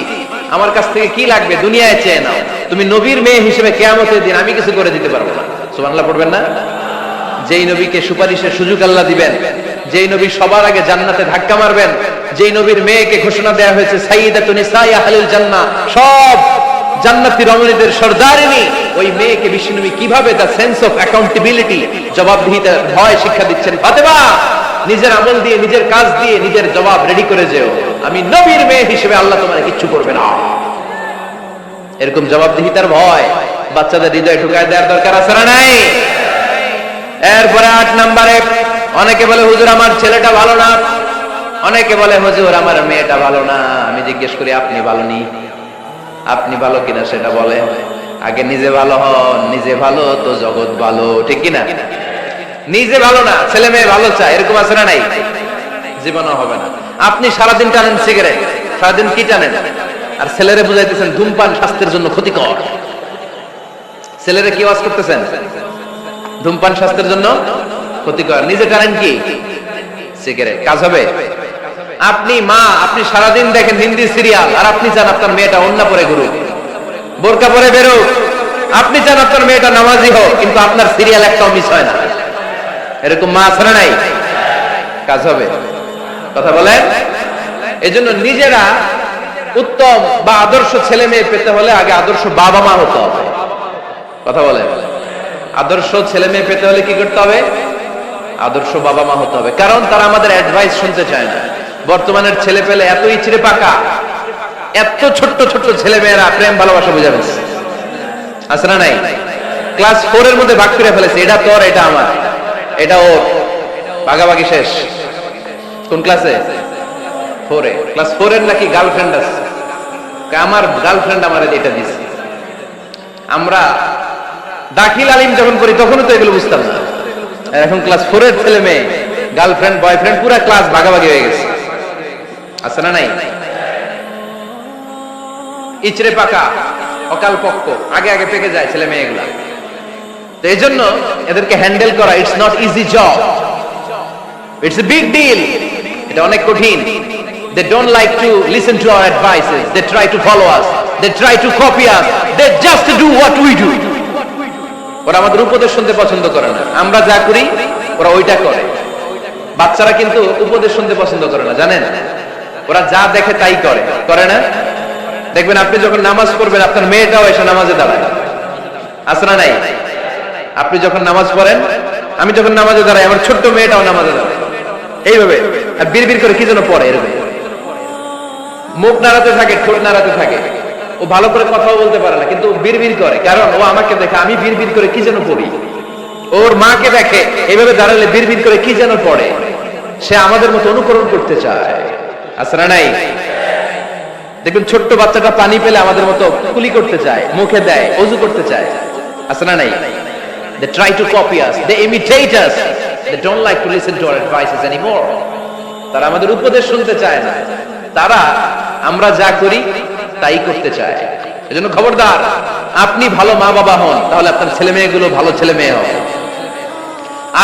আমার কাছ থেকে কি লাগবে দুনিয়ায় চেয়ে নাও, তুমি নবীর মেয়ে হিসেবে কিয়ামতের দিন আমি কিছু করে দিতে পারবো না। সুবহানাল্লাহ পড়বেন না? যেই নবীকে সুপারিশের সুযোগ আল্লাহ দিবেন, যেই নবী সবার আগে জান্নাতে ধাক্কা মারবেন, যেই নবীর মেয়েকে ঘোষণা দেয়া হয়েছে সাইয়্যিদাতুন নিসাই আহলিল জান্নাহ, সব জান্নাতি রমণীদের সর্দারিনী, ওই মেয়েকে বিশ্বনবী কিভাবে দ্য সেন্স অফ অ্যাকাউন্টেবিলিটি, জবাবদিহিতার ভয় শিক্ষা দিচ্ছেন। ফাতেমা, নিজের আমল দিয়ে, নিজের কাজ দিয়ে নিজের জবাব রেডি করে যেও, আমি নবীর মেয়ে হিসেবে আল্লাহ তোমার কিচ্ছু করবে না। এরকম জবাবদিহিতার ভয় বাচ্চাদের হৃদয়ে ঢুকায় দেওয়ার দরকার আছে না নাই? এরপরে 8 নম্বরে, অনেকে বলে হুজুর আমার ছেলেটা ভালো না, অনেকে বলে হুজুর আমার মেয়েটা ভালো না। আমি জিজ্ঞেস করি আপনি ভালো নি? আপনি ভালো কিনা সেটা বলেন। আগে নিজে ভালো হন, নিজে ভালো তো জগৎ ভালো, ঠিক কিনা? নিজে ভালো না, ছেলে মেয়ে ভালো চায়, এরকম আছে না নাই? জীবনও হবে না। আপনি সারাদিন টানেন সিগারেট, সারাদিন কি টানেন, আর ছেলেরে বুঝাইতেছেন ধূমপান স্বাস্থ্যের জন্য ক্ষতিকর। ছেলেরে কি ওয়াজ করতেছেন? ধূমপান স্বাস্থ্যের জন্য ক্ষতিকর। নিজে টানেন কি? সিগারেট। কাজ হবে? আপনি মা, আপনি সারাদিন দেখেন হিন্দি সিরিয়াল, আর আপনি চান আপনার মেয়েটা ওন্না পরে ঘুরুক, বোরকা পরে বেরোক। আপনি চান আপনার মেয়েটা নামাজি হোক, কিন্তু আপনার সিরিয়াল একটাও মিস হয় না। এরকম মা আছে না নাই? কাজ হবে? কথা বলেন। এজন্য নিজেরা উত্তম বা আদর্শ ছেলে মেয়ে পেতে হলে আগে আদর্শ বাবা মা হতে হবে। কথা বলেন। আদর্শ ছেলে মেয়ে পেতে হলে কি করতে হবে? আদর্শ বাবা মা হতে হবে। কারণ তারা আমাদের অ্যাডভাইস শুনতে চায় না। বর্তমানের ছেলে পেলে এত ইচড়ে পাকা, এত ছোট্ট ছোট্ট ছেলে মেয়েরা প্রেম ভালোবাসা বুঝাবে, আছে না নাই? ক্লাস 4 এর মধ্যে ভাগ করে ফেলেছে, এটা তোর, এটা আমার, এটা ওর, ভাগাভাগি শেষ। কোন ক্লাসে? 4 এ। ক্লাস 4 এর নাকি গার্লফ্রেন্ড আছে, আমার গার্লফ্রেন্ড আমার এটা দিছে। আমরা দাখিল আলিম যখন করি তখনও তো এগুলো বুঝতাম না, এখন ক্লাস 4 এর ছেলে মেয়ে গার্লফ্রেন্ড বয়ফ্রেন্ড পুরো ক্লাস ভাগাভাগি হয়ে গেছে। আছে না নাই? ইচড়ে পাকা অকাল পক্ক, আগে আগে পেকে যায় ছেলে মেয়েগুলা। তো এই জন্য এদেরকে হ্যান্ডেল করা it's not easy job, it's a big deal. এটা অনেক কঠিন। They don't like to listen to our advices. They try to follow us. They try to copy us. They just do what we do. ওরা আমাদের উপদেশ শুনতে পছন্দ করে না, আমরা যা করি ওরা ওইটা করে। বাচ্চারা কিন্তু উপদেশ শুনতে পছন্দ করে না, জানেন? ওরা যা দেখে তাই করে, করে না? দেখবেন আপনি যখন নামাজ পড়বেন আপনার মেয়েটাও এসে নামাজে দাঁড়ায়, আছে না নাই? আপনি যখন নামাজ পড়েন, আমি যখন নামাজে দাঁড়াই, আমার ছোট্ট মেয়েটাও নামাজে দাঁড়ায় এইভাবে, আর বিড়বিড় করে কি যেন পড়ে, এরকম মুখ নাড়াতে থাকে, ঠোঁট নাড়াতে থাকে। ও ভালো করে কথাও বলতে পারে না, কিন্তু বিড়বিড় করে, কারণ ও আমাকে দেখে আমি বিড়বিড় করে কি যেন পড়ি। ওর মাকে দেখে এইভাবে দাঁড়ালে বিড়বিড় করে কি যেন পড়ে। সে আমাদের মতো অনুকরণ করতে চায়, আছে না নাই? দেখুন ছোট্ট বাচ্চাটা পানি পেলে আমাদের মতো কুলি করতে চায়, মুখে দেয়, ওযু করতে চায়, আছে না নাই? They try to copy us, they imitate us, they don't like to listen to our advices anymore. তারা আমাদের উপদেশ শুনতে চায় না, তারা আমরা যা করি তাই করতে চায়। এজন্য খবরদার, আপনি ভালো মা বাবা হন, তাহলে আপনার ছেলে মেয়েগুলো ভালো ছেলে মেয়ে হবে।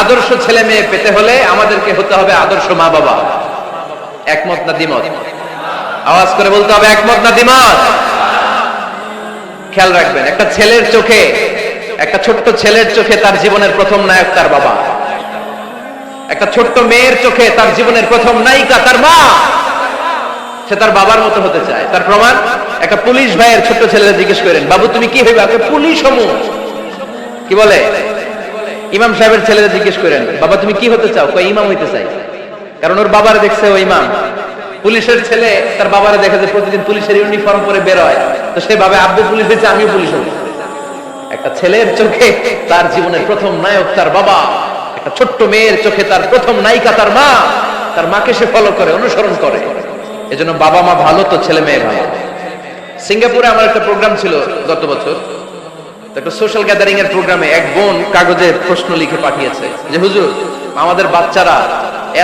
আদর্শ ছেলে মেয়ে পেতে হলে আমাদেরকে হতে হবে আদর্শ মা বাবা। একমত না দ্বিমত? আওয়াজ করে বলতে হবে একমত না দ্বিমত? খেয়াল রাখবেন, একটা ছেলের চোখে, একটা ছোট্ট ছেলের চোখে তার জীবনের প্রথম নায়ক তার বাবা। একটা ছোট্ট মেয়ের চোখে তার জীবনের প্রথম নায়িকা তার মা। সে তার বাবার মতো হতে চায়। তার প্রমাণ, একটা পুলিশ ভাইয়ের ছোট্ট ছেলেরা জিজ্ঞেস করেন, বাবু তুমি কি হইবে? আপনি পুলিশ হমু। কি বলে? ইমাম সাহেবের ছেলেরা জিজ্ঞেস করেন, বাবা তুমি কি হতে চাও? কই ইমাম হইতে চাই। কারণ ওর বাবার দেখছে ও ইমাম। পুলিশের ছেলে তার বাবারে দেখে যে প্রতিদিন পুলিশের ইউনিফর্ম পরে বের হয়, তো সে ভাবে আব্বু পুলিশ হয়েছে, আমিও পুলিশ হব। একটা ছেলের চোখে তার জীবনের প্রথম নায়ক তার বাবা, একটা ছোট্ট মেয়ের চোখে তার প্রথম নায়িকা তার মা। তার মাকে সে ফলো করে, অনুসরণ করে। এজন্য বাবা মা ভালো তো ছেলে মেয়ে ভালো। সিঙ্গাপুরে আমার একটা প্রোগ্রাম ছিল গত বছর, একটা সোশ্যাল গ্যাদারিং এর প্রোগ্রামে এক বোন কাগজে প্রশ্ন লিখে পাঠিয়েছে যে হুজুর, আমাদের বাচ্চারা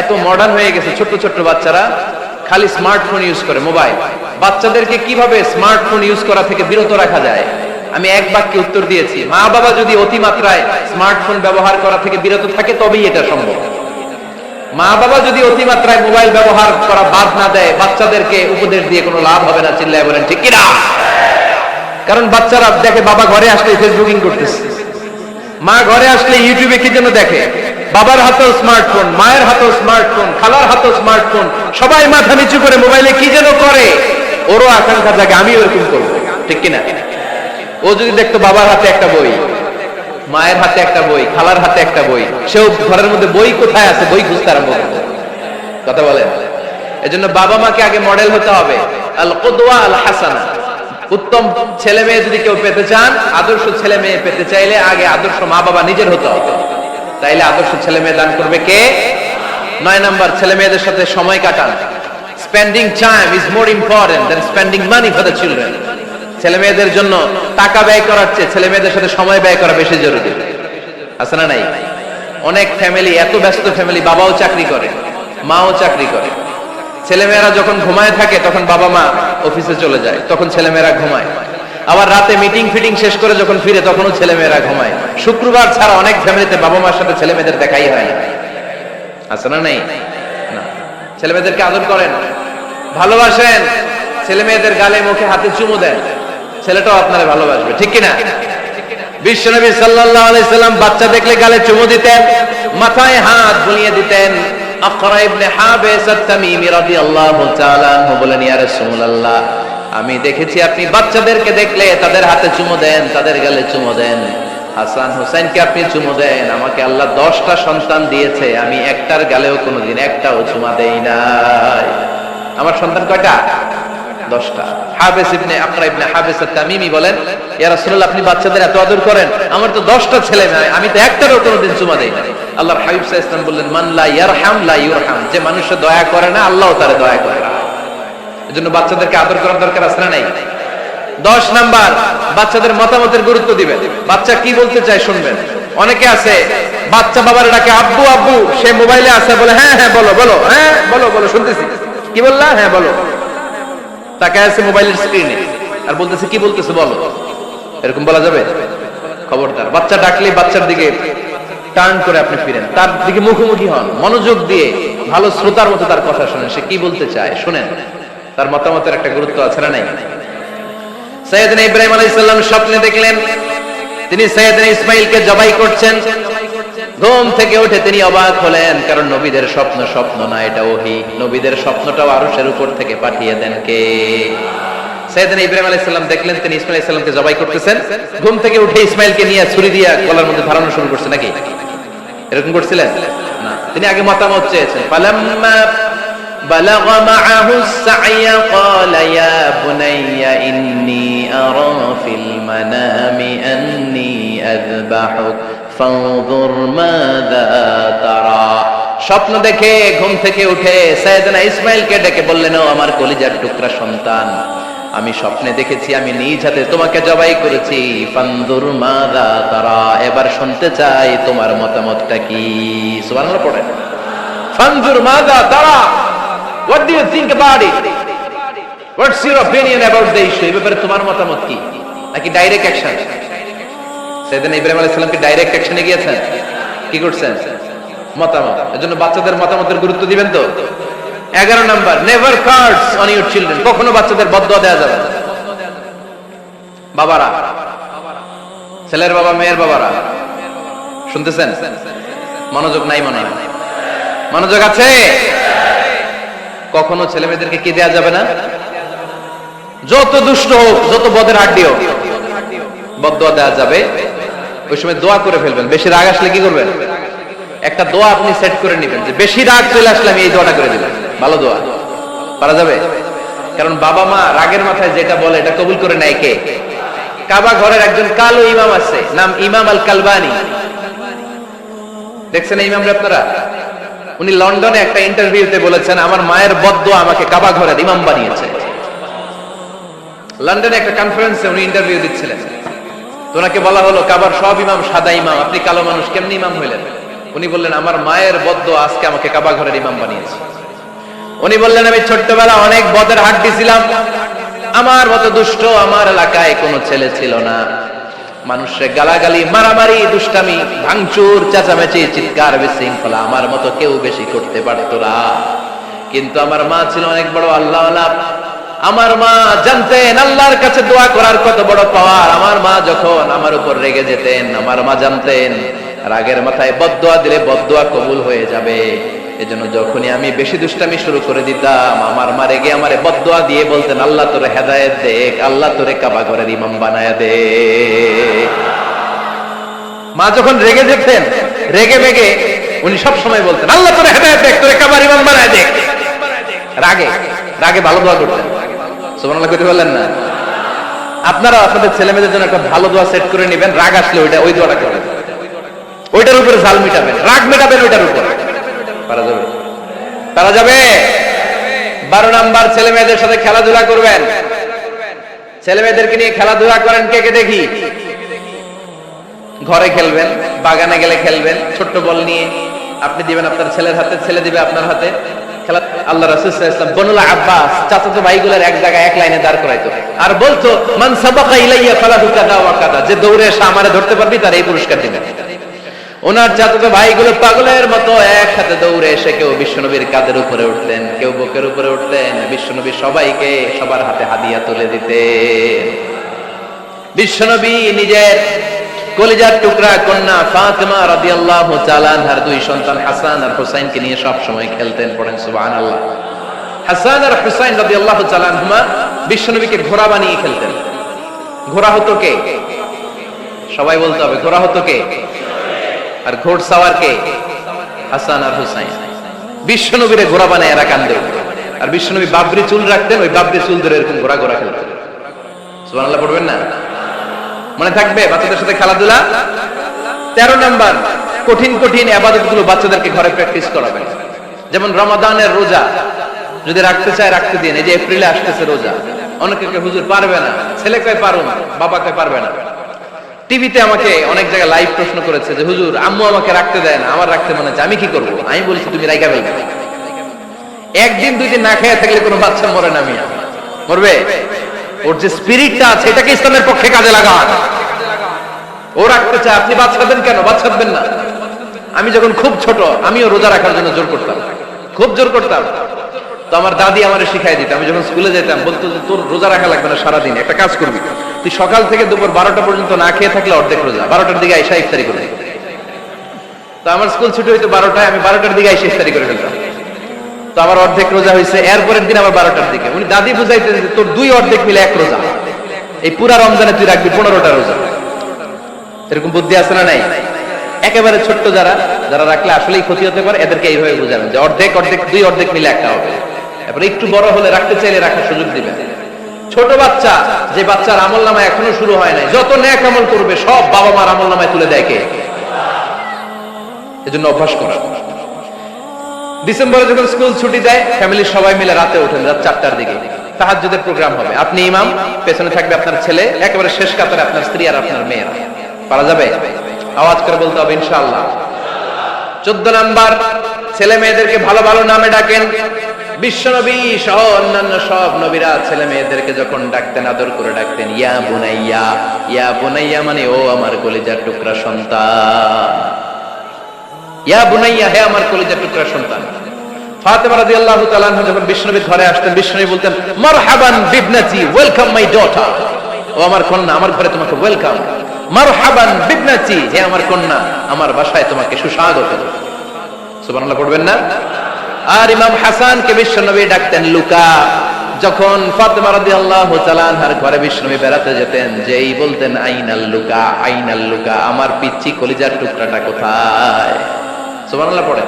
এত মডার্ন হয়ে গেছে, ছোট্ট ছোট্ট বাচ্চারা খালি স্মার্টফোন ইউজ করে, মোবাইল। বাচ্চাদেরকে কিভাবে স্মার্টফোন ইউজ করা থেকে বিরত রাখা যায়? আমি এক বাক্যে উত্তর দিয়েছি, মা বাবা যদি অতিমাত্রায় স্মার্টফোন ব্যবহার করা থেকে বিরত থাকে তবেই এটা সম্ভব। মা বাবা যদি অতিমাত্রায় মোবাইল ব্যবহার করা বাদ না দেয়, বাচ্চাদেরকে উপদেশ দিয়ে কোনো লাভ হবে না। চিল্লায় বলেন ঠিক কিনা? কারণ বাচ্চারা দেখে বাবা ঘরে আসলে ফেসবুকিং করতেছে, মা ঘরে আসলে ইউটিউবে কি যেন দেখে, বাবার হাতেও স্মার্টফোন, মায়ের হাতেও স্মার্টফোন, খালার হাতেও স্মার্টফোন, সবাই মাথা নিচু করে মোবাইলে কি যেন করে। ওরও আকাঙ্ক্ষা জাগে আমিও এরকম করবো, ঠিক কিনা? ও যদি দেখতো বাবার হাতে একটা বই, মায়ের হাতে একটা বই, খালার হাতে একটা বই, সেও ঘরের মধ্যে বই কোথায় আছে বই খুঁজতে আরম্ভ করবে। কথা বলেন? এজন্য বাবা মাকে আগে মডেল হতে হবে, আল কুদওয়া আল হাসানা। উত্তম ছেলে মেয়ে যদি কেউ পেতে চান, আদর্শ ছেলে মেয়ে পেতে চাইলে আগে আদর্শ মা বাবা নিজের হতে হবে। তাইলে আদর্শ ছেলে মেয়ে দান করবে কে? 9 নাম্বার, ছেলে মেয়েদের সাথে সময় কাটান। Spending time is more important than spending money for the children. ছেলে মেয়েদের জন্য টাকা ব্যয় করার চেয়ে ছেলে মেয়েদের সাথে সময় ব্যয় করা বেশি জরুরি, আছে না নাই? অনেক ফ্যামিলি, এত ব্যস্ত ফ্যামিলি, বাবাও চাকরি করে, মাও চাকরি করে। ছেলেমেয়েরা যখন ঘুমায় থাকে তখন বাবা মা অফিসে চলে যায়, তখন ছেলেমেয়েরা ঘুমায়। আবার রাতে মিটিং ফিটিং শেষ করে যখন ফিরে তখনও ছেলেমেয়েরা ঘুমায়। শুক্রবার ছাড়া অনেক ফ্যামিলিতে বাবা মার সাথে ছেলেমেয়েদের দেখাই হয় না, আছে না নাই? না। ছেলেমেয়েদেরকে আদর করেন, ভালোবাসেন, ছেলেমেয়েদের গালে মুখে হাতে চুমু দেন, ছেলেটাও আপনারা ভালোবাসবে, ঠিক কিনা? বিশ্বনবী সাল্লাল্লাহু আলাইহি সাল্লাম বাচ্চা দেখলে গালে চুমু দিতেন, মাথায় হাত বুলিয়ে দিতেন। আকরা ইবনে হাবিস আত-তামিমি রাদিয়াল্লাহু তাআলা আনহু বলেন, ইয়া রাসূলুল্লাহ, আমি দেখেছি আপনি বাচ্চাদেরকে দেখলে তাদের হাতে চুমু দেন, তাদের গালে চুমু দেন। হাসান হোসেনকে আপনি চুমু দেন। আমাকে আল্লাহ 10টা সন্তান দিয়েছে, আমি একটার গালেও কোনোদিন একটাও চুমা দেই নাই। আমার সন্তান কয়টা? 10টা। হাবিস ইবনে আকরা ইবনে হাবিস আত-তামিমি বলেন, ইয়া রাসূলুল্লাহ, আপনি বাচ্চাদের এত আদর করেন, আমার তো 10টা ছেলে মেয়ে, আমি তো একটারও কোনোদিন চুমা দেই না। আল্লাহর হাবিব সাল্লাল্লাহু আলাইহি ওয়াসাল্লাম বললেন, মান লা ইয়ারহাম লা ইউরহাম, যে মানুষে দয়া করে না, আল্লাহও তারে দয়া করে না। এজন্য বাচ্চাদেরকে আদর করার দরকার আছে না নাই? 10 নাম্বার, বাচ্চাদের মতামতের গুরুত্ব দিবেন। বাচ্চা কি বলতে চায় শুনবেন। অনেকে আছে বাচ্চা বাবার ডাকে আব্বু আব্বু, সে মোবাইলে আছে, বলে হ্যাঁ হ্যাঁ বলো বলো, হ্যাঁ বলো বলো শুনতেছি, কি বললা, হ্যাঁ বলো। তাকায় আছে মোবাইলের স্ক্রিনে আর বলতেছে কি বলতেছে বলো। এরকম বলা যাবে? খবরদার। বাচ্চা ডাকলে বাচ্চার দিকে টার্ন করে আপনি ফিরেন, তার দিকে মুখোমুখি হন, মনোযোগ দিয়ে ভালো শ্রোতার মতো তার কথা শুনেন, সে কি বলতে চায় শুনেন। তার মতামতের একটা গুরুত্ব আছে না নাই? সাইয়েদনা ইব্রাহিম আলাইহিস সালাম স্বপ্নে দেখলেন তিনি সাইয়েদনা ইসমাঈলকে জবাই করছেন। ঘুম থেকে উঠে তিনি অবাক হলেন, কারণ নবীদের স্বপ্ন স্বপ্ন না, এটা ওহী। নবীদের স্বপ্নটাও আরশের উপর থেকে পাঠিয়ে দেন কে? সাইয়েদনা ইব্রাহিম আলাইহিস সালাম দেখলেন তিনি ইসমাঈল আলাইহিস সালামকে জবাই করতেছেন। ঘুম থেকে উঠে ইসমাঈলকে নিয়ে ছুরি দিয়ে গলার মধ্যে ধারানো শুরু করছে নাকি? এরকম করছিলেন না, তিনি আগে মতামত চেয়েছেন। ফালাম্মা بلغ معه السعي قال يا بني إني أرى في المنام أني أذبحك فانظر ماذا ترى। স্বপ্ন দেখে ঘুম থেকে উঠে সাইয়েদনা ইসমাঈলকে ডেকে বললেন, ও আমার কলিজার টুকরা সন্তান, আমি স্বপ্নে দেখেছি আমি নিজ হাতে তোমাকে জবাই করেছি। ফানজুর মাযা তারা, এবার শুনতে চাই তোমার মতামতটা কি। সুবহানাল্লাহ পড়েন। ফানজুর মাযা তারা, what do you think about it? What's your opinion about the issue? এই ব্যাপারে তোমার মতামত কি? নাকি ডাইরেক্ট অ্যাকশন? সাইয়েদনা ইব্রাহিম আলাইহিস সালাম কি ডাইরেক্ট অ্যাকশনে গিয়েছেন? কি করছেন? মতামত। এজন্য বাচ্চাদের মতামতের গুরুত্ব দিবেন তো। 11 number, never cards on your children, কখনো বাচ্চাদের বদদোয়া দেওয়া যাবে না। বাবারা, ছেলের বাবা মেয়ের বাবারা শুনতেছেন? মনোযোগ নাই মনে হয়? মনোযোগ আছে? কখনো ছেলে মেয়েদেরকে কি দেয়া যাবে না? যত দুষ্ট হোক, যত বদের আড্ডি হোক, বদদোয়া দেওয়া যাবে। ওই সময় দোয়া করে ফেলবেন। বেশি রাগ আসলে কি করবেন? একটা দোয়া আপনি সেট করে নেবেন যে বেশি রাগ চলে আসলে আমি এই দোয়াটা করে দিলাম। ভালো দোয়া পারা যাবে? কারণ বাবা মা রাগের মাথায় যেটা বলে এটা কবুল করে নেয় কে? কাবা ঘরের একজন কালো ইমাম আছে, নাম ইমাম আল কালবানি। দেখছেন এই ইমামরা আপনারা? উনি লন্ডনে একটা ইন্টারভিউতে বলেছেন, আমার মায়ের বদদোয়া আমাকে কাবা ঘরের ইমাম বানিয়েছে। লন্ডনে একটা কনফারেন্সে উনি ইন্টারভিউ দিচ্ছিলেন। তো ওনাকে বলা হলো, কাবার সব ইমাম সাদা ইমাম, আপনি কালো মানুষ, কেমনি ইমাম হইলেন? উনি বললেন, আমার মায়ের বদদোয়া আজকে আমাকে কাবা ঘরের ইমাম বানিয়েছে। উনি বললেন, আমি ছোট্টবেলা অনেক বদের হাড্ডি ছিলাম, আমার মতো দুষ্ট আমার এলাকায় কোনো ছেলে ছিল না। মানুষের গালাগালি, মারামারি, দুষ্টামি, ভাঙচুর, চেঁচামেচি, চিৎকার, বিশৃঙ্খলা আমার মতো কেউ বেশি করতে পারতো না। কিন্তু আমার মা ছিল অনেক বড় আল্লাহওয়ালা। আমার মা জানতেন আল্লাহর কাছে দোয়া করার কত বড় পাওয়ার। আমার মা যখন আমার উপর রেগে যেতেন, আমার মা জানতেন রাগের মাথায় বদদোয়া দিলে বদদোয়া কবুল হয়ে যাবে। এজন্য যখনই আমি বেশি দুষ্টামি শুরু করে দিতাম, আমার মা রেগে আমারে বদদোয়া দিয়ে বলতেন, আল্লাহ তোরে হেদায়েত দেখ, আল্লাহ তোরে কাবা ঘরের ইমাম বানায়া দে। মা যখন রেগে যেতেন, রেগে মেগে উনি সব সময় বলতেন, আল্লাহ তোরে হেদায়েত দেখ, তোরে কাবার ইমাম বানায়া দে। রাগে রাগে ভালো দোয়া করতেন। সুবহানাল্লাহ কইতে বললেন না? আপনারা আপনাদের ছেলে মেয়েদের জন্য একটা ভালো দোয়া সেট করে নেবেন। রাগ আসলে ওই দোয়াটা করবেন, ওইটার উপরে জাল মিটাবেন, রাগ মেটাবেন ওইটার উপরে। পারা যাবে? পারা যাবে? 12 নাম্বার, ছেলে মেয়েদের সাথে খেলাধুলা করবেন। ছেলে মেয়েদেরকে নিয়ে খেলাধুলা করেন কে কে দেখি? ঘরে খেলবেন, বাগানে গেলে খেলবেন, ছোট্ট বল নিয়ে আপনি দিবেন আপনার ছেলের হাতে, ছেলে দিবে আপনার হাতে। খেলা আল্লাহ রাসূল সাল্লাল্লাহু আলাইহি ওয়াসাল্লাম বনুল আব্বাস চাচাতো ভাইগুলোর এক জায়গায় এক লাইনে দাঁড় করাইতো আর বলতো, মান সাবাকা ইলাইয়া ফালাহু কাযা ওয়া কাযা, যে দৌড়ে এসে আমারে ধরতে পারবি তার এই পুরস্কার দিবেন। ওনার চাচাতো ভাইগুলো পাগলের মতো একসাথে দৌড়ে এসে কেউ বিশ্বনবীর কাঁধের উপরে উঠতেন, কেউ বুকের উপরে উঠতেন। বিশ্বনবী সবাইকে সবার হাতে হাদিয়া তুলে দিতেন। বিশ্বনবী নিজের কলিজার টুকরা কন্যা ফাতেমা রাদিয়াল্লাহু তাআলা আনহার 2 সন্তান হাসান আর হুসাইনকে নিয়ে সব সময় খেলতেন। পড়েন সুবহানাল্লাহ। হাসান আর হুসাইন রাদিয়াল্লাহু তাআলা আনহুমা বিশ্বনবীকে ঘোড়া বানিয়ে খেলতেন। ঘোড়া হতো কে? সবাই বলতে হবে, ঘোড়া হতো কে? আর ঘোড়সাওয়ার কে? হাসান আর হুসাইন। বিশ্বনবীরে ঘোড়া বানায় এরা কান্দে। আর বিশ্বনবী বাবরি চুল রাখতেন, ওই বাবরি চুল ধরে এরকম ঘোরা ঘোরা খেলতেন। সুবহানাল্লাহ পড়বেন না? মনে থাকবে বাচ্চাদের সাথে খেলাধুলা। 13 নাম্বার, কঠিন কঠিন ইবাদত গুলো বাচ্চাদেরকে ঘরে প্র্যাকটিস করাবেন। যেমন রমাদানের রোজা যদি রাখতে চায় রাখতে দিন। এই যে এপ্রিলে আসতেছে রোজা, অনেকে হুজুর পারবে না, ছেলে কয় পারুন, বাবা কয় পারবে না। টিভিতে আমাকে অনেক জায়গায় লাইভ প্রশ্ন করেছে যে হুজুর আম্মু আমাকে রাখতে দেয় না, আমার রাখতে মনে হচ্ছে, আমি কি করবো? আমি বলছি তুমি রাইখা ফেলবে। একদিন দুই দিন না খেয়ে থাকলে কোনো বাচ্চা মরে না, মিয়া মরবে? ওর যে স্পিরিটটা আছে এটাকে ইসলামের পক্ষে কাজে লাগান। ও রাখতে চায়, আপনি বাচ্চা দেন কেন? বাচ্চা দেবেন না। আমি যখন খুব ছোট আমিও রোজা রাখার জন্য জোর করতাম, খুব জোর করতাম। তো আমার দাদি আমারে শিখাই দিত। আমি যখন স্কুলে যেতাম বলতো যে তোর রোজা রাখা লাগবে না, সারাদিন একটা কাজ করবি, তুই সকাল থেকে দুপুর 12টা পর্যন্ত না খেয়ে থাকলে অর্ধেক রোজা, 12টার দিকে আইসা ইফতারি করে। তো আমার স্কুল ছুটি হইতো 12টায়, আমি 12টার দিকে আইসা ইফতারি করে ফেলতাম। তো আমার অর্ধেক রোজা হয়েছে। এরপরের দিন আবার 12টার দিকে উনি দাদি বুঝাইতেন যে তোর 2 অর্ধেক মিলে 1 রোজা, এই পুরা রমজানে তুই রাখবি 15টা রোজা। এরকম বুদ্ধি আছে না নাই? একেবারে ছোট্ট যারা যারা রাখলে আসলেই ক্ষতি হতে পারে, এদেরকে এইভাবে বুঝাবেন যে অর্ধেক অর্ধেক 2 অর্ধেক মিলে একটা হবে। এরপর একটু বড় হলে রাখতে চাইলে রাখার সুযোগ দিবেন। ছোট বাচ্চা, যে বাচ্চার আমলনামা এখনো শুরু হয় নাই, যত নেক আমল করবে সব বাবা মার আমলনামায় তুলে দেয় কে? এজন্য অভ্যাস করা। ডিসেম্বরে যখন স্কুল ছুটি দেয় ফ্যামিলির সবাই মিলে রাতে ওঠেন, রাত 4টার দিকে তাহাজ্জুদের প্রোগ্রাম হবে। আপনি ইমাম, পেছনে থাকবে আপনার ছেলে, একেবারে শেষ কাতারে আপনার স্ত্রী আর আপনার মেয়েরা। পারা যাবে? আওয়াজ করে বলতে হবে ইনশাআল্লাহ। 14 নাম্বার, ছেলে মেয়েদেরকে ভালো ভালো নামে ডাকেন। বিশ্বনবী সহ অন্যান্য সব নবীরা ছেলে মেয়েদেরকে যখন ডাকতেন আদর করে ডাকতেন ইয়া বুনাইয়া। ইয়া বুনাইয়া মানে ও আমার কলিজার টুকরা সন্তান। ইয়া বুনাইয়া, হে আমার কলিজার টুকরা সন্তান। ফাতেমা রাদিয়াল্লাহু তাআলা আনহা যখন বিশ্বনবীর ঘরে আসতেন, বিশ্বনবী বলতেন মারহাবান বিবনাতি, ওয়েলকাম মাই ডটার। ও আমার কন্যা, আমার ঘরে তোমাকে ওয়েলকাম। মারহাবান বিবনাতি, হে আমার কন্যা, আমার বাসায় তোমাকে সুস্বাগত। সুবহানাল্লাহ পড়বেন না? আর ইমাম হাসানকে বিশ্বনবী ডাকতেন লুকা। যখন ফাতেমা রাদিয়াল্লাহু তাআলা আনহার ঘরে বিশ্বনবী বেড়াতে যেতেন, যেই বলতেন আইনাল লুকা, আইনাল লুকা, আমার পিচ্চি কলিজার টুকরাটা কোথায়? সুবহানাল্লাহ পড়ে।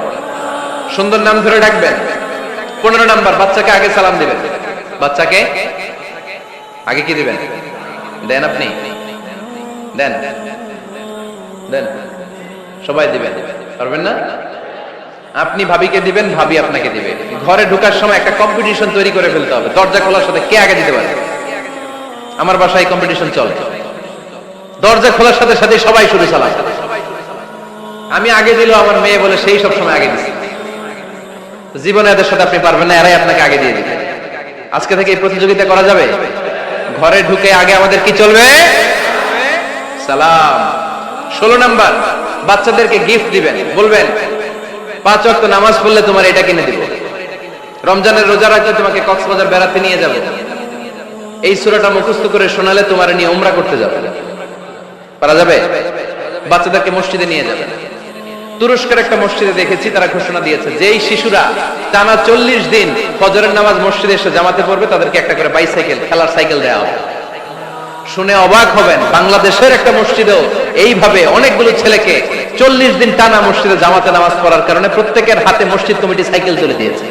সুন্দর নাম ধরে ডাকবেন। 15 নাম্বার, বাচ্চাকে আগে সালাম দিবেন। বাচ্চাকে আগে কি দিবেন? দেন আপনি? দেন দেন, সবাই দিবেন, পারবেন না? আপনি ভাবিকে দিবেন, ভাবি আপনাকে দিবে। ঘরে ঢোকার সময় একটা কম্পিটিশন তৈরি করে ফেলতে হবে, দরজা খোলার সাথে কে আগে দিতে পারে। আমার বাসায় কম্পিটিশন চলে, দরজা খোলার সাথে সাথে সবাই শুরু সালাম। আমি আগে দিল আমার মেয়ে বলে সেই সব সময় আগে দিচ্ছে। জীবনে এদের সাথে আপনি পারবেন না, এরাই আপনাকে আগে দিয়ে দিবে। আজকে থেকে এই প্রতিযোগিতা করা যাবে। ঘরে ঢুকে আগে আমাদের কি চলবে? সালাম। 16 নাম্বার, বাচ্চাদেরকে গিফট দিবেন। বলবেন 5 ওয়াক্ত নামাজ পড়লে তোমার এটা কিনে দিব, রমজানের রোজা রাখলে তোমাকে কক্সবাজার বেড়াতে নিয়ে যাব, এই সূরাটা মুখস্থ করে শোনালে তোমার নিয়ে উমরা করতে যাবে। পারা যাবে? বাচ্চাদেরকে মসজিদে নিয়ে যাবেন। তুরস্কের একটা মসজিদে দেখেছি, তারা ঘোষণা দিয়েছে যেই শিশুরা টানা 40 দিন ফজরের নামাজ মসজিদে এসে জামাতে পড়বে তাদেরকে একটা করে বাইসাইকেল, খেলার সাইকেল দেওয়া হবে। শুনে অবাক হবেন, বাংলাদেশের একটা মসজিদেও এইভাবে অনেকগুলো ছেলেকে 40 দিন টানা মসজিদে জামাতে নামাজ পড়ার কারণে প্রত্যেকের হাতে মসজিদ কমিটি সাইকেল তুলে দিয়েছে।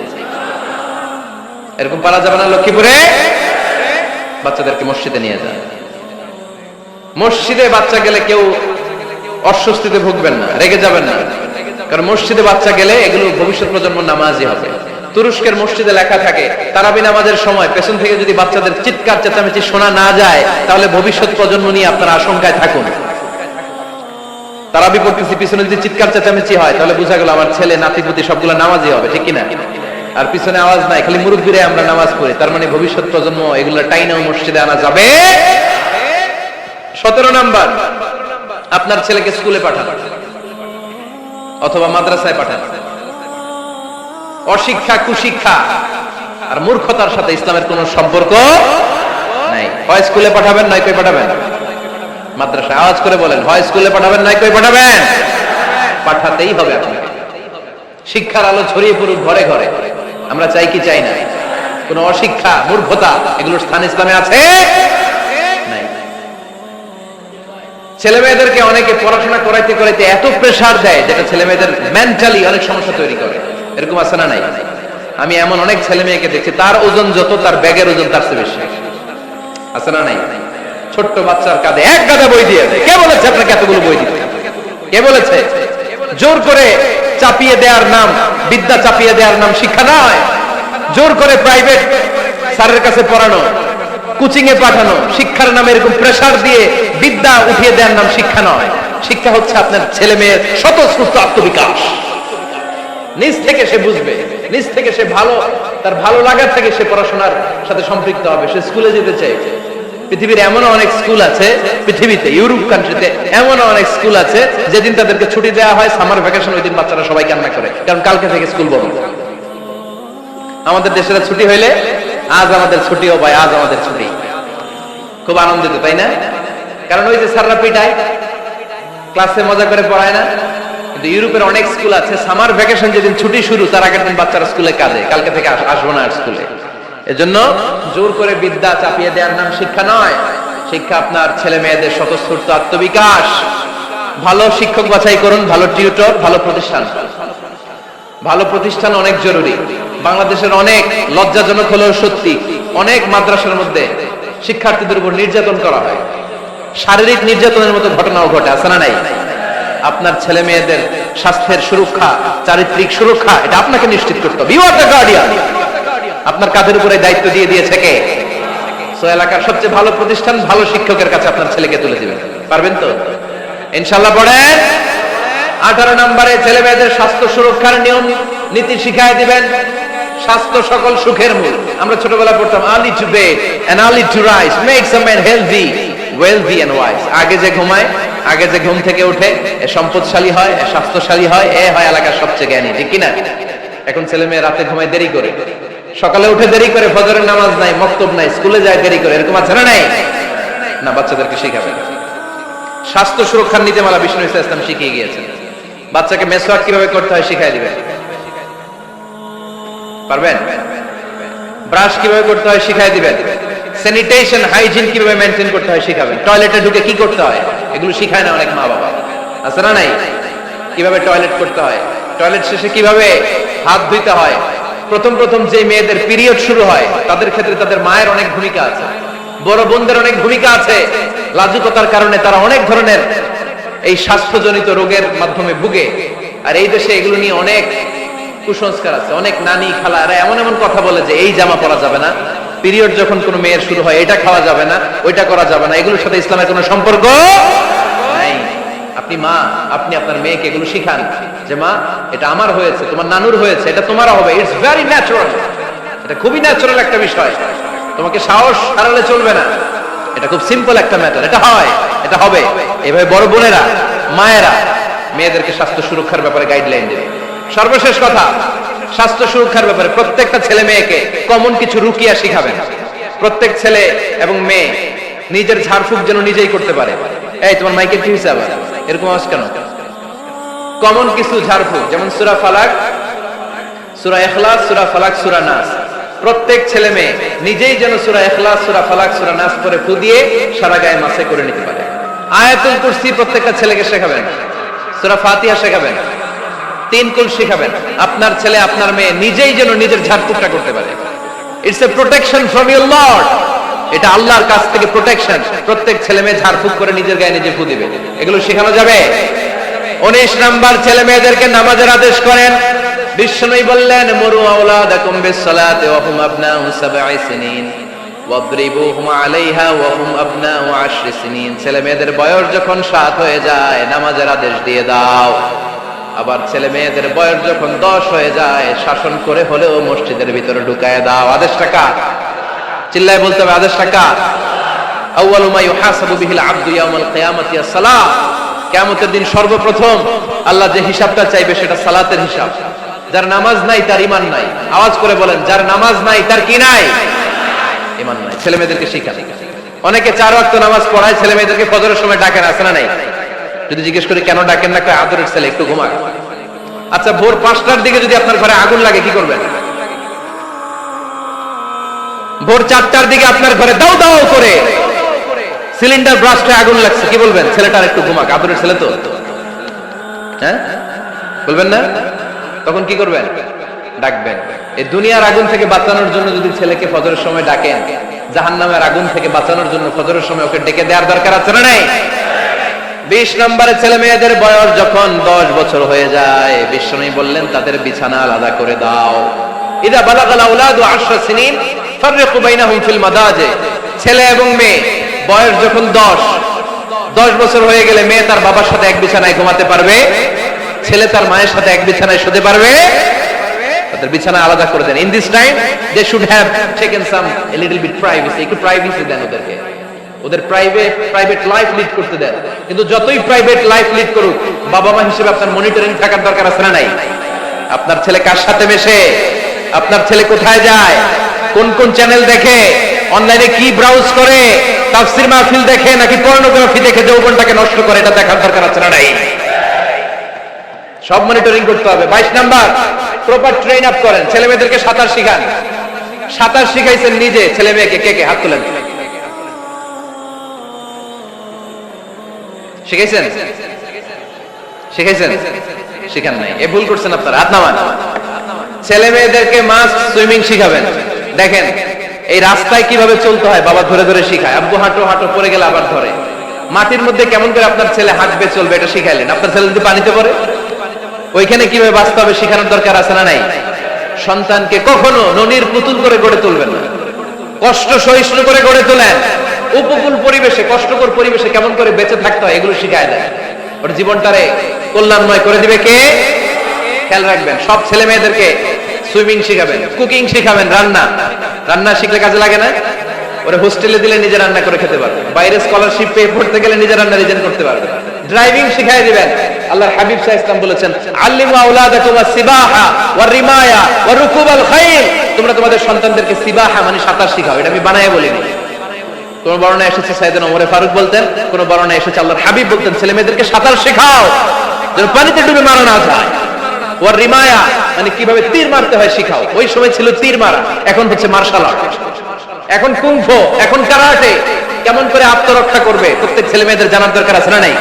এরকম পারা যাবে না? লক্ষ্মীপুরে বাচ্চাদেরকে মসজিদে নিয়ে যান। মসজিদে বাচ্চা গেলে কেউ অস্বস্তিতে ভুগবেন না, রেগে যাবেন না, কারণ মসজিদে বাচ্চা গেলে এগুলো ভবিষ্যৎ প্রজন্ম নামাজি হবে। তুরস্কের মসজিদে লেখা থাকে তারাবি নামাজের সময় পেছন থেকে যদি বাচ্চাদের চিৎকার চেঁচামেচি শোনা না যায় তাহলে ভবিষ্যৎ প্রজন্ম নিয়ে আপনারা আশঙ্কায় থাকুন। তারাবি পড়তেছি, পিছনে যদি চিৎকার চেঁচামেচি হয় তাহলে বোঝা গেল আমার ছেলে নাতিপুতি সবগুলো নামাজি হবে, ঠিক কিনা? আর পিছনে আওয়াজ নাই, খালি মুরব্বিরে আমরা নামাজ পড়ি, তার মানে ভবিষ্যৎ প্রজন্ম এগুলো টাইনাও মসজিদে আনা যাবে। 17 নাম্বার, আপনার ছেলেকে স্কুলে পাঠান অথবা মাদ্রাসায় পাঠান। অশিক্ষা, কুশিক্ষা আর মূর্খতার সাথে ইসলামের কোনো সম্পর্ক নাই। হয় স্কুলে পাঠাবেন, নয় কই পাঠাবেন মাদ্রাসায়। আওয়াজ করে বলেন, হয় স্কুলে পাঠাবেন, নয় কই পাঠাবেন। পাঠাতেই হবে আপনাকে। শিক্ষার আলো ছড়িয়ে পড়ুক ঘরে ঘরে, আমরা চাই কি চাই না? কোন অশিক্ষা, মূর্খতা এগুলোর স্থান ইসলামে আছে নাই। ছেলে মেয়েদেরকে অনেকে পড়াশোনা করাইতে করাইতে এত প্রেসার দেয় যেটা ছেলে মেয়েদের মেন্টালি অনেক সমস্যা তৈরি করে। এরকম আছে না নাই? আমি এমন অনেক ছেলে মেয়েকে দেখছি, তার ওজন যত তার ব্যাগের ওজন তার চেয়ে বেশি। আছে না নাই? ছোট্ট বাচ্চার কাঁধে এক গাদা বই দিয়ে দেয়। কে বলেছে আপনাকে এতগুলো বই দিতে? কে বলেছে? জোর করে চাপিয়ে দেওয়ার নাম বিদ্যা, চাপিয়ে দেওয়ার নাম শিক্ষা নয়। জোর করে প্রাইভেট স্যারের কাছে পড়ানো, কোচিং এ পাঠানো, শিক্ষার নামে এরকম প্রেসার দিয়ে বিদ্যা উঠিয়ে দেওয়ার নাম শিক্ষা নয়। শিক্ষা হচ্ছে আপনার ছেলে মেয়ের স্বতঃস্ফূর্ত আত্মবিকাশ। নিজ থেকে সে বুঝবে, নিজ থেকে সে তার ভালো লাগার থেকে সে পড়াশোনার সাথে সম্পৃক্ত হবে, সে স্কুলে যেতে চাই। পৃথিবীর এমন অনেক স্কুল আছে, পৃথিবীতে ইউরোপ কান্ট্রিতে এমন অনেক স্কুল আছে যেদিন তাদেরকে ছুটি দেওয়া হয়, সামার ভ্যাকেশন, ওই দিন বাচ্চারা সবাই কান্না করে, কারণ কালকে থেকে স্কুল বন্ধ। আমাদের দেশের ছুটি হইলে আজ আমাদের ছুটিও ভাই, আজ আমাদের ছুটি, খুব আনন্দিত, তাই না? কারণ ওই যে স্যাররা পিটায়, ক্লাসে মজা করে পড়ায় না। কিন্তু ইউরোপের অনেক স্কুল আছে, সামার ভ্যাকেশন যেদিন ছুটি শুরু তার আগের দিন বাচ্চারা স্কুলে কাঁদে, কালকে থেকে আসবো না আর স্কুলে। এজন্য জোর করে বিদ্যা চাপিয়ে দেওয়ার নাম শিক্ষা নয়। শিক্ষা আপনার ছেলে মেয়েদের স্বতঃস্ফূর্ত আত্মবিকাশ। ভালো শিক্ষক বাছাই করুন, ভালো টিউটর, ভালো প্রতিষ্ঠান। ভালো প্রতিষ্ঠান অনেক জরুরি। বাংলাদেশের অনেক, লজ্জাজনক হলেও সত্যি, অনেক মাদ্রাসার মধ্যে শিক্ষার্থীদের উপর নির্যাতন করা হয়, শারীরিক নির্যাতনের মতো ঘটনাও ঘটে। আছে না নাই? আপনার ছেলে মেয়েদের স্বাস্থ্যের সুরক্ষা, চারিত্রিক সুরক্ষা, এটা আপনাকে নিশ্চিত করতে হবে। You are the guardian. আপনার কাঁধের উপরে দায়িত্ব দিয়ে দিয়েছে কে? সো এলাকার সবচেয়ে ভালো প্রতিষ্ঠান, ভালো শিক্ষকের কাছে আপনার ছেলেকে তুলে দিবেন। পারবেন তো? ইনশাআল্লাহ। পড়েন। 18 নম্বরে ছেলে মেয়েদের স্বাস্থ্য সুরক্ষার নিয়ম নীতি শিখায় দিবেন। স্বাস্থ্য সকল সুখের মূল। আমরা ছোটবেলা পড়তাম, early to bed and early to rise makes a man healthy, wealthy and wise. আগে যে ঘুমায়, আগে যে ঘুম থেকে উঠে, এ সম্পদশালী হয়, এ স্বাস্থ্যশালী হয়, এ হয় এলাকার সবচেয়ে জ্ঞানী। ঠিক কিনা? এখন ছেলে মেয়ে রাতে ঘুমায় দেরি করে, সকালে উঠে দেরি করে, ফজরের নামাজ নাই, মক্তব নাই, স্কুলে যায় দেরি করে, এরকম আছে না নাই? না, বাচ্চাদেরকে শিখাবেন। স্বাস্থ্য সুরক্ষার নীতিমালা বিষ্ণু ইসলাম শিখিয়ে গিয়েছেন। বাচ্চাকে মেসওয়াক কিভাবে করতে হয় শিখাই দিবেন। পারবেন? ব্রাশ কিভাবে করতে হয় শিখাই দিবেন। স্যানিটেশন, হাইজিন কিভাবে মেইনটেইন করতে হয় শিখাবেন। টয়লেটে ঢুকে কি করতে হয় এগুলো শিখায় না অনেক মা বাবা। আছে না নাই? কিভাবে টয়লেট করতে হয়, টয়লেট শেষে কিভাবে হাত ধুইতে হয়। প্রথম যে মেয়েদের পিরিয়ড শুরু হয় তাদের ক্ষেত্রে তাদের মায়ের অনেক ভূমিকা আছে, বড় বোনদের অনেক ভূমিকা আছে। লাজুকতার কারণে তারা অনেক ধরনের এই স্বাস্থ্যজনিত রোগের মাধ্যমে ভুগে। আর এই দেশে এগুলো নিয়ে অনেক কুসংস্কার আছে। অনেক নানি খালারা এমন কথা বলে যে এই জামা পরা যাবে না, পিরিয়ড যখন কোনো মেয়ের শুরু হয় এটা খাওয়া যাবে না, ওইটা করা যাবে না। এগুলোর সাথে ইসলামের কোনো সম্পর্ক নাই। আপনি মা, আপনি আপনার মেয়েকে এগুলো শিখান যে মা, এটা আমার হয়েছে, তোমার নানুর হয়েছে, এটা তোমারও হবে। It's very natural. এটা খুবই ন্যাচারাল একটা বিষয়। তোমাকে সাহস হারালে চলবে না। এটা খুব সিম্পল একটা ম্যাটার। এটা হয়, এটা হবে। এভাবে বড় বোনেরা, মায়েরা মেয়েদেরকে স্বাস্থ্য সুরক্ষার ব্যাপারে গাইডলাইন দেবে। সর্বশেষ কথা, স্বাস্থ্য সুরক্ষার ব্যাপারে প্রত্যেকটা ছেলে মেয়েকে কমন কিছু রুকিয়া শিখাবেন। প্রত্যেক ছেলে এবং মেয়ে নিজের ঝাড়ফুঁক যেন নিজেই করতে পারে। এই তোমার মাইকের কি হয়েছে আবার এরকম আওয়াজ কেন? কমন কিছু ঝাড়ফুঁক, যেমন সূরা ফালাক, সূরা ইখলাস, সূরা ফালাক, সূরা নাস। প্রত্যেক ছেলে মেয়ে নিজেই যেন সূরা ইখলাস, সূরা ফালাক, সূরা নাস পড়ে ফু দিয়ে সারা গায়ে মাসে করে নিতে পারে। আয়াতুল কুরসি প্রত্যেকটা ছেলেকে শেখাবেন। সূরা ফাতিহা শেখাবেন। 3 কুল শেখাবেন। আপনার ছেলে, আপনার মেয়ে নিজেই যেন নিজের ঝাড়ফুঁকটা করতে পারে। It's a protection from your Lord. এটা আল্লাহর কাছ থেকে প্রোটেকশন। প্রত্যেক ছেলে মেয়ে ঝাড়ফুঁক করে নিজের গায়ে নিজে ফু দিবে। এগুলো শেখানো যাবে। 19 নাম্বার, ছেলে মেয়েদেরকে নামাজের আদেশ করেন। বিশ্বনবী বললেন, মুরু আওলাদাকুম বিসসালাতি ওয়া হুম আবনাউ 7 সিনিন ওয়াদরিবুহুম আলাইহা ওয়া হুম আবনাউ 10 সিনিন। ছেলে মেয়েদের বয়স যখন 7 হয়ে যায় নামাজের আদেশ দিয়ে দাও। আবার ছেলে মেয়েদের বয়স যখন 10 হয়ে যায় শাসন করে হলেও মসজিদের ভিতরে ঢুকায় দাও। আদেশটা কার? চিল্লায় বলতে হবে, আদেশটা কার? আউয়ালু মা ইউহাসাবু বিহিল আবদু ইয়াউমাল কিয়ামাতি আস-সালাহ। কিয়ামতের দিন সর্বপ্রথম আল্লাহ যে হিসাবটা চাইবে সেটা সালাতের হিসাব। যার নামাজ নাই তার ঈমান নাই। আওয়াজ করে বলেন, যার নামাজ নাই তার কি নাই? ঈমান নাই। ছেলে মেয়েদেরকে শিখান। অনেকে 4 ওয়াক্ত নামাজ পড়ায়, ছেলে মেয়েদেরকে ফজরের সময় ডাকেন, আছে না নাই? যদি জিজ্ঞেস করি কেন ডাকেন না, কয় আদরের ছেলে, একটু ঘুমাক। আচ্ছা, ভোর 5টার দিকে যদি আপনার ঘরে আগুন লাগে কি করবেন? ভোর 4টার দিকে আপনার ঘরে দাও দাও করে সিলিন্ডার ব্রাস্টে আগুন লাগছে, কি বলবেন? ছেলেটার একটু ঘুমাক, আদরের ছেলে তো। হ্যাঁ, বলবেন না? তখন কি করবেন? ডাকবেন। এই দুনিয়ার আগুন থেকে বাঁচানোর জন্য যদি ছেলেকে ফজরের সময় ডাকেন, জাহান্নামের আগুন থেকে বাঁচানোর জন্য ফজরের সময় ওকে ডেকে দেওয়ার দরকার আছে না নাই? 20 নম্বরে ছেলে মেয়েদের বয়স যখন 10 বছর হয়ে যায়, বিশ্বনবী বললেন তাদের বিছানা আলাদা করে দাও। ইদা বালাগাল আওলাদু 10 সিনিন ফাররিকু বাইনাহুম ফিল মাদাজি। ছেলে এবং মেয়ে বয়স যখন 10 বছর হয়ে গেলে মেয়ে তার বাবার সাথে এক বিছানায় ঘুমাতে পারবে, ছেলে তার মায়ের সাথে এক বিছানায় শুতে পারবে। তাদের বিছানা আলাদা করে দেন। In this time they should have taken some a little bit privacy. একটু প্রাইভেসি দেন ওদেরকে, ওদের প্রাইভেট লাইফ লিড করতে দেন। কিন্তু যতই প্রাইভেট লাইফ লিড করুক, বাবা মা হিসেবে আপনার মনিটরিং থাকার দরকার আছে না নাই? আপনার ছেলে কার সাথে মেশে, আপনার ছেলে কোথায় যায়, কোন কোন চ্যানেল দেখে, অনলাইনে কি ব্রাউজ করে, তাফসীর মাহফিল দেখে নাকি পর্নোগ্রাফি দেখে যৌবনটাকে নষ্ট করে, এটা দেখার দরকার আছে না নাই? সব মনিটরিং করতে হবে। 22 নাম্বার, প্রপার ট্রেন আপ করেন। ছেলে মেয়েদেরকে সাঁতার শিখান। সাঁতার শিখাইছেন নিজে ছেলে মেয়েকে? কে কে হাত তোলেন? শিখাইছেন? শিখাইছেন? শিখান নাই, এ ভুল করছেন আপনারা। হাত নামান। ছেলে মেয়েদেরকে মাস্ট সুইমিং শিখাবেন। দেখেন এই রাস্তায় কিভাবে চলতে হয় বাবা ধরে ধরে শিখায়। আব্বু হাঁটো হাঁটো, পড়ে গেলে আবার ধরে। মাটির মধ্যে কেমন করে আপনার ছেলে হাঁটবে চলবে এটা শিখাইলেন। আপনার ছেলে যদি পানিতে পড়ে, ওইখানে কিভাবে বাঁচতে হবে শিখানোর দরকার আছে না নাই? সন্তানকে কখনো ননির পুতুল করে গড়ে তুলবেন না, কষ্ট সহিষ্ণু করে গড়ে তোলেন। উপকূল পরিবেশে, কষ্টকর পরিবেশে কেমন করে বেঁচে থাকতে হয় এগুলো শিখায় দেন। ওর জীবনটারে কল্যাণময় করে দিবে কে? খেয়াল রাখবেন। সব ছেলে মেয়েদেরকে সুইমিং শিখাবেন, কুকিং শিখাবেন। রান্না শিখলে কাজে লাগে না? ওরা হোস্টেলে দিলে নিজে রান্না করে খেতে পারবে, বাইরে স্কলারশিপ পেয়ে পড়তে গেলে নিজে রান্না নিজে করতে পারবে। ড্রাইভিং শিখাই দিবেন। আল্লাহর হাবিব সাল্লাল্লাহু আলাইহি ওয়াসাল্লাম বলেছেন, আল্লিমু আওলাদাকুম আস-সিবাহা ওয়ার রিমায়া ওয়া রুকুবাল খাইল। তোমরা তোমাদের সন্তানদেরকে সিবাহা মানে সাঁতার শিখাও। এটা আমি বানায়ে বলিনি। কোন বর্ণনায় এসেছে সাইয়েদনা ওমর ফারুক বলতেন, কোন বর্ণনায় এসেছে আল্লাহর হাবিব বলতেন ছেলে মেয়েদেরকে সাঁতার শেখাও যেন পানিতে ডুবে মারা না যায়। ওয়ার রিমায়া মানে কিভাবে তীর মারতে হয় শিখাও। ওই সময় ছিল তীর মারা, এখন হচ্ছে মার্শাল আর্ট, এখন কুংফু, এখন কারাটে। কেমন করে আত্মরক্ষা করবে প্রত্যেক ছেলে মেয়েদের জানার দরকার আছে না নাই?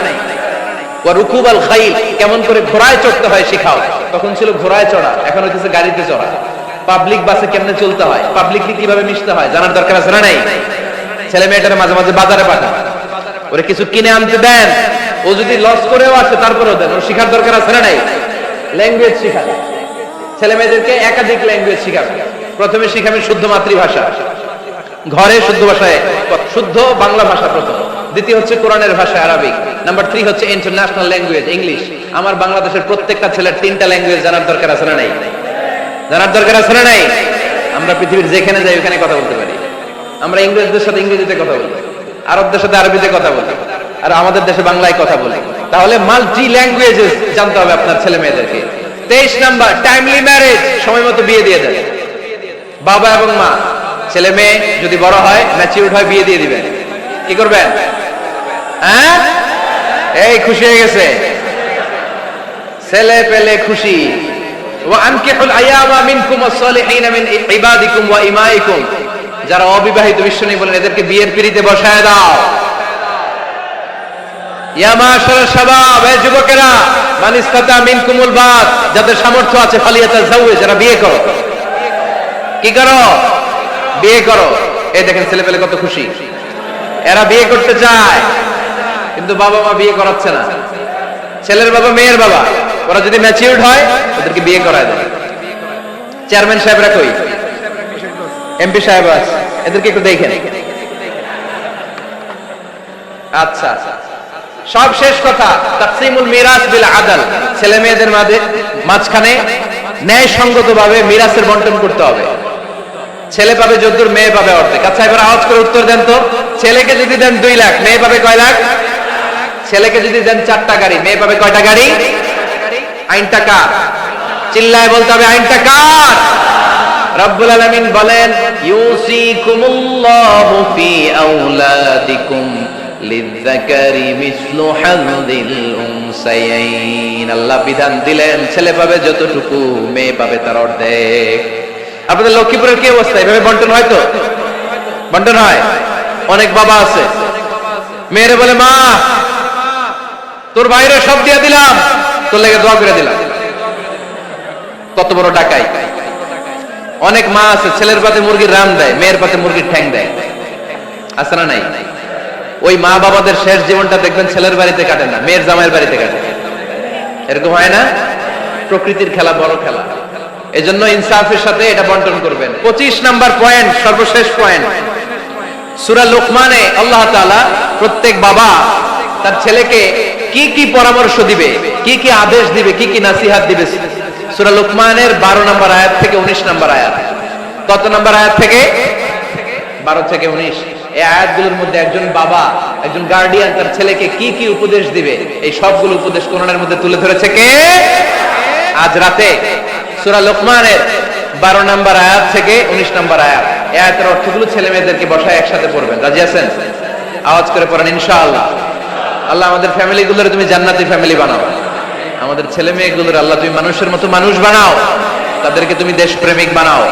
ওয়া রুকুবাল খাইল, কেমন করে ঘোড়ায় চড়তে হয় শিখাও। তখন ছিল ঘোড়ায় চড়া, এখন হচ্ছে গাড়িতে চড়া। পাবলিক বাসে কেমনে চলতে হয়, পাবলিকলি কিভাবে মিশতে হয় জানার দরকার আছে না নাই? ছেলে মেয়েটার মাঝে মাঝে বাজারে পাঠান, ওরে কিছু কিনে আনতে দেন। ও যদি লস করেও আসে তারপরেও দেন, ওর শিখার দরকার আছে না নাই? ল্যাঙ্গুয়েজ শিখান। ছেলে মেয়েদেরকে একাধিক ল্যাঙ্গুয়েজ শিখাবেন। প্রথমে শিখাবেন শুদ্ধ মাতৃভাষা, ঘরে শুদ্ধ ভাষায়, শুদ্ধ বাংলা ভাষা প্রথম। দ্বিতীয় হচ্ছে কোরআনের ভাষা আরবিক। নাম্বার 3 হচ্ছে ইন্টারন্যাশনাল ল্যাঙ্গুয়েজ ইংলিশ। আমার বাংলাদেশের প্রত্যেকটা ছেলের 3টা ল্যাঙ্গুয়েজ জানার দরকার আছে না নাই? জানার দরকার আছে না নাই? আমরা পৃথিবীর যেখানে যাই ওখানে কথা বলতে পারি। আমরা ইংরেজদের সাথে ইংরেজিতে কথা বলি, আরবদের সাথে আরবিতে কথা বলি, আর আমাদের দেশে বাংলায় কথা বলি। তাহলে মাল্টি ল্যাঙ্গুয়েজেস জানতে হবে আপনার ছেলে মেয়েদেরকে। 23 নাম্বার, টাইমলি ম্যারেজ, সময় মতো বিয়ে দিয়ে দেন। বাবা এবং মা, ছেলে মেয়ে যদি বড় হয়, ম্যাচিউরড হয়, বিয়ে দিয়ে দিবেন। কি করবেন? হ্যাঁ, এই খুশি হয়ে গেছে, ছেলে পেলে খুশি। ওয়া আনকিহুল আয়ামা মিনকুম ওয়াস-সালিহিনা মিন ইবাদিকুম ওয়া ইমাইকুম। যারা অবিবাহিত, বিশ্বনবী বলেন এদেরকে বিয়ের পিঁড়িতে বসায় দাও। ইয়া মাশারাশ শাবাব, এই যুবকেরা, মান ইসতাতা মিনকুমুল বাত, যাদের সামর্থ্য আছে ফালিয়াতাযাওয়াজ, যারা বিয়ে করো। কি করো? বিয়ে করো। এই দেখেন ছেলে পেলে কত খুশি, এরা বিয়ে করতে চায় কিন্তু বাবা মা বিয়ে করাচ্ছে না। ছেলের বাবা মেয়ের বাবা, ওরা যদি ম্যাচিউরড হয় ওদেরকে বিয়ে করায় দেয়। চেয়ারম্যান সাহেবরা কই? এমপি সাহেব আছে, এদেরকে একটু দেখেন। আচ্ছা, সব শেষ কথা, তাকসিমুল মিরাস বিল আদল। ছেলে মেয়েদের মাঝখানে ন্যায়সঙ্গতভাবে মিরাসের বন্টন করতে হবে। ছেলে পাবে যদ্দুর, মেয়ে পাবে অর্ধেক। আচ্ছা এবার আওয়াজ করে উত্তর দেন তো, ছেলেকে যদি দেন 2 লাখ, মেয়ে পাবে কয় লাখ? ছেলেকে যদি দেন 4টা গাড়ি, মেয়ে পাবে কয়টা গাড়ি? আইনটা কার? চিল্লায় বলতে হবে, আইনটা কার? রব্বুল আলামিন বলেন, ইউসিকুমুল্লাহু ফি আওলাদিকুম লিযযাকারি মিসলু হাযিল উনসায়াইন। আল্লাহ বিধান দিলেন ছেলে পাবে যতটুকু, মেয়ে পাবে তার অর্ধেক। আপনাদের লক্ষ্মীপুরের কি অবস্থা? এভাবে বন্টন হয় তো? বন্টন হয়? অনেক বাবা আছে, মেয়েরে বলে, মা তোর বাইরে সব দিয়ে দিলাম, তোর লেগে দোয়া করে দিলাম। কত বড় ডাকাই! অনেক মা আছে ছেলের পাতে মুরগির রান দেয়, মেয়ের পাতে মুরগির ঠ্যাং দেয়, আছে না নাই? ওই মা বাবাদের শেষ জীবনটা দেখবেন ছেলের বাড়িতে কাটে না, মেয়ের জামাইয়ের বাড়িতে কাটে। এরকম হয় না? প্রকৃতির খেলা বড় খেলা, এজন্য ইনসাফের সাথে এটা বন্টন করবেন। 25 নাম্বার পয়েন্ট, সর্বশেষ পয়েন্ট, সূরা লোকমানে আল্লাহ তাআলা প্রত্যেক বাবা তার ছেলেকে কি কি পরামর্শ দিবে, কি কি আদেশ দিবে, কি কি নসিহত দিবে, সূরা লোকমানের 12 নম্বর আয়াত থেকে 19 নম্বর আয়াত। কত নম্বর আয়াত থেকে? 12 থেকে 19। এই আয়াতগুলোর মধ্যে একজন বাবা, একজন গার্ডিয়ান তার ছেলেকে কি কি উপদেশ দিবে, এই সবগুলো উপদেশ কোরআনের মধ্যে তুলে ধরেছে কে? আজ রাতে সূরা লোকমানের 12 নম্বর আয়াত থেকে 19 নম্বর আয়াত, এই আয়াতের অর্থগুলো ছেলে মেয়েদেরকে বসায় একসাথে পড়বেন। রাজি আছেন? আওয়াজ করে পড়েন ইনশাআল্লাহ। আল্লাহ আমাদের ফ্যামিলিগুলোর তুমি জান্নাতি ফ্যামিলি বানাও, আমাদের ছেলে মেয়েগুলোর আল্লাহ তুমি মানুষের মতো মানুষ বানাও, তাদেরকে তুমি দেশপ্রেমিক বানাও।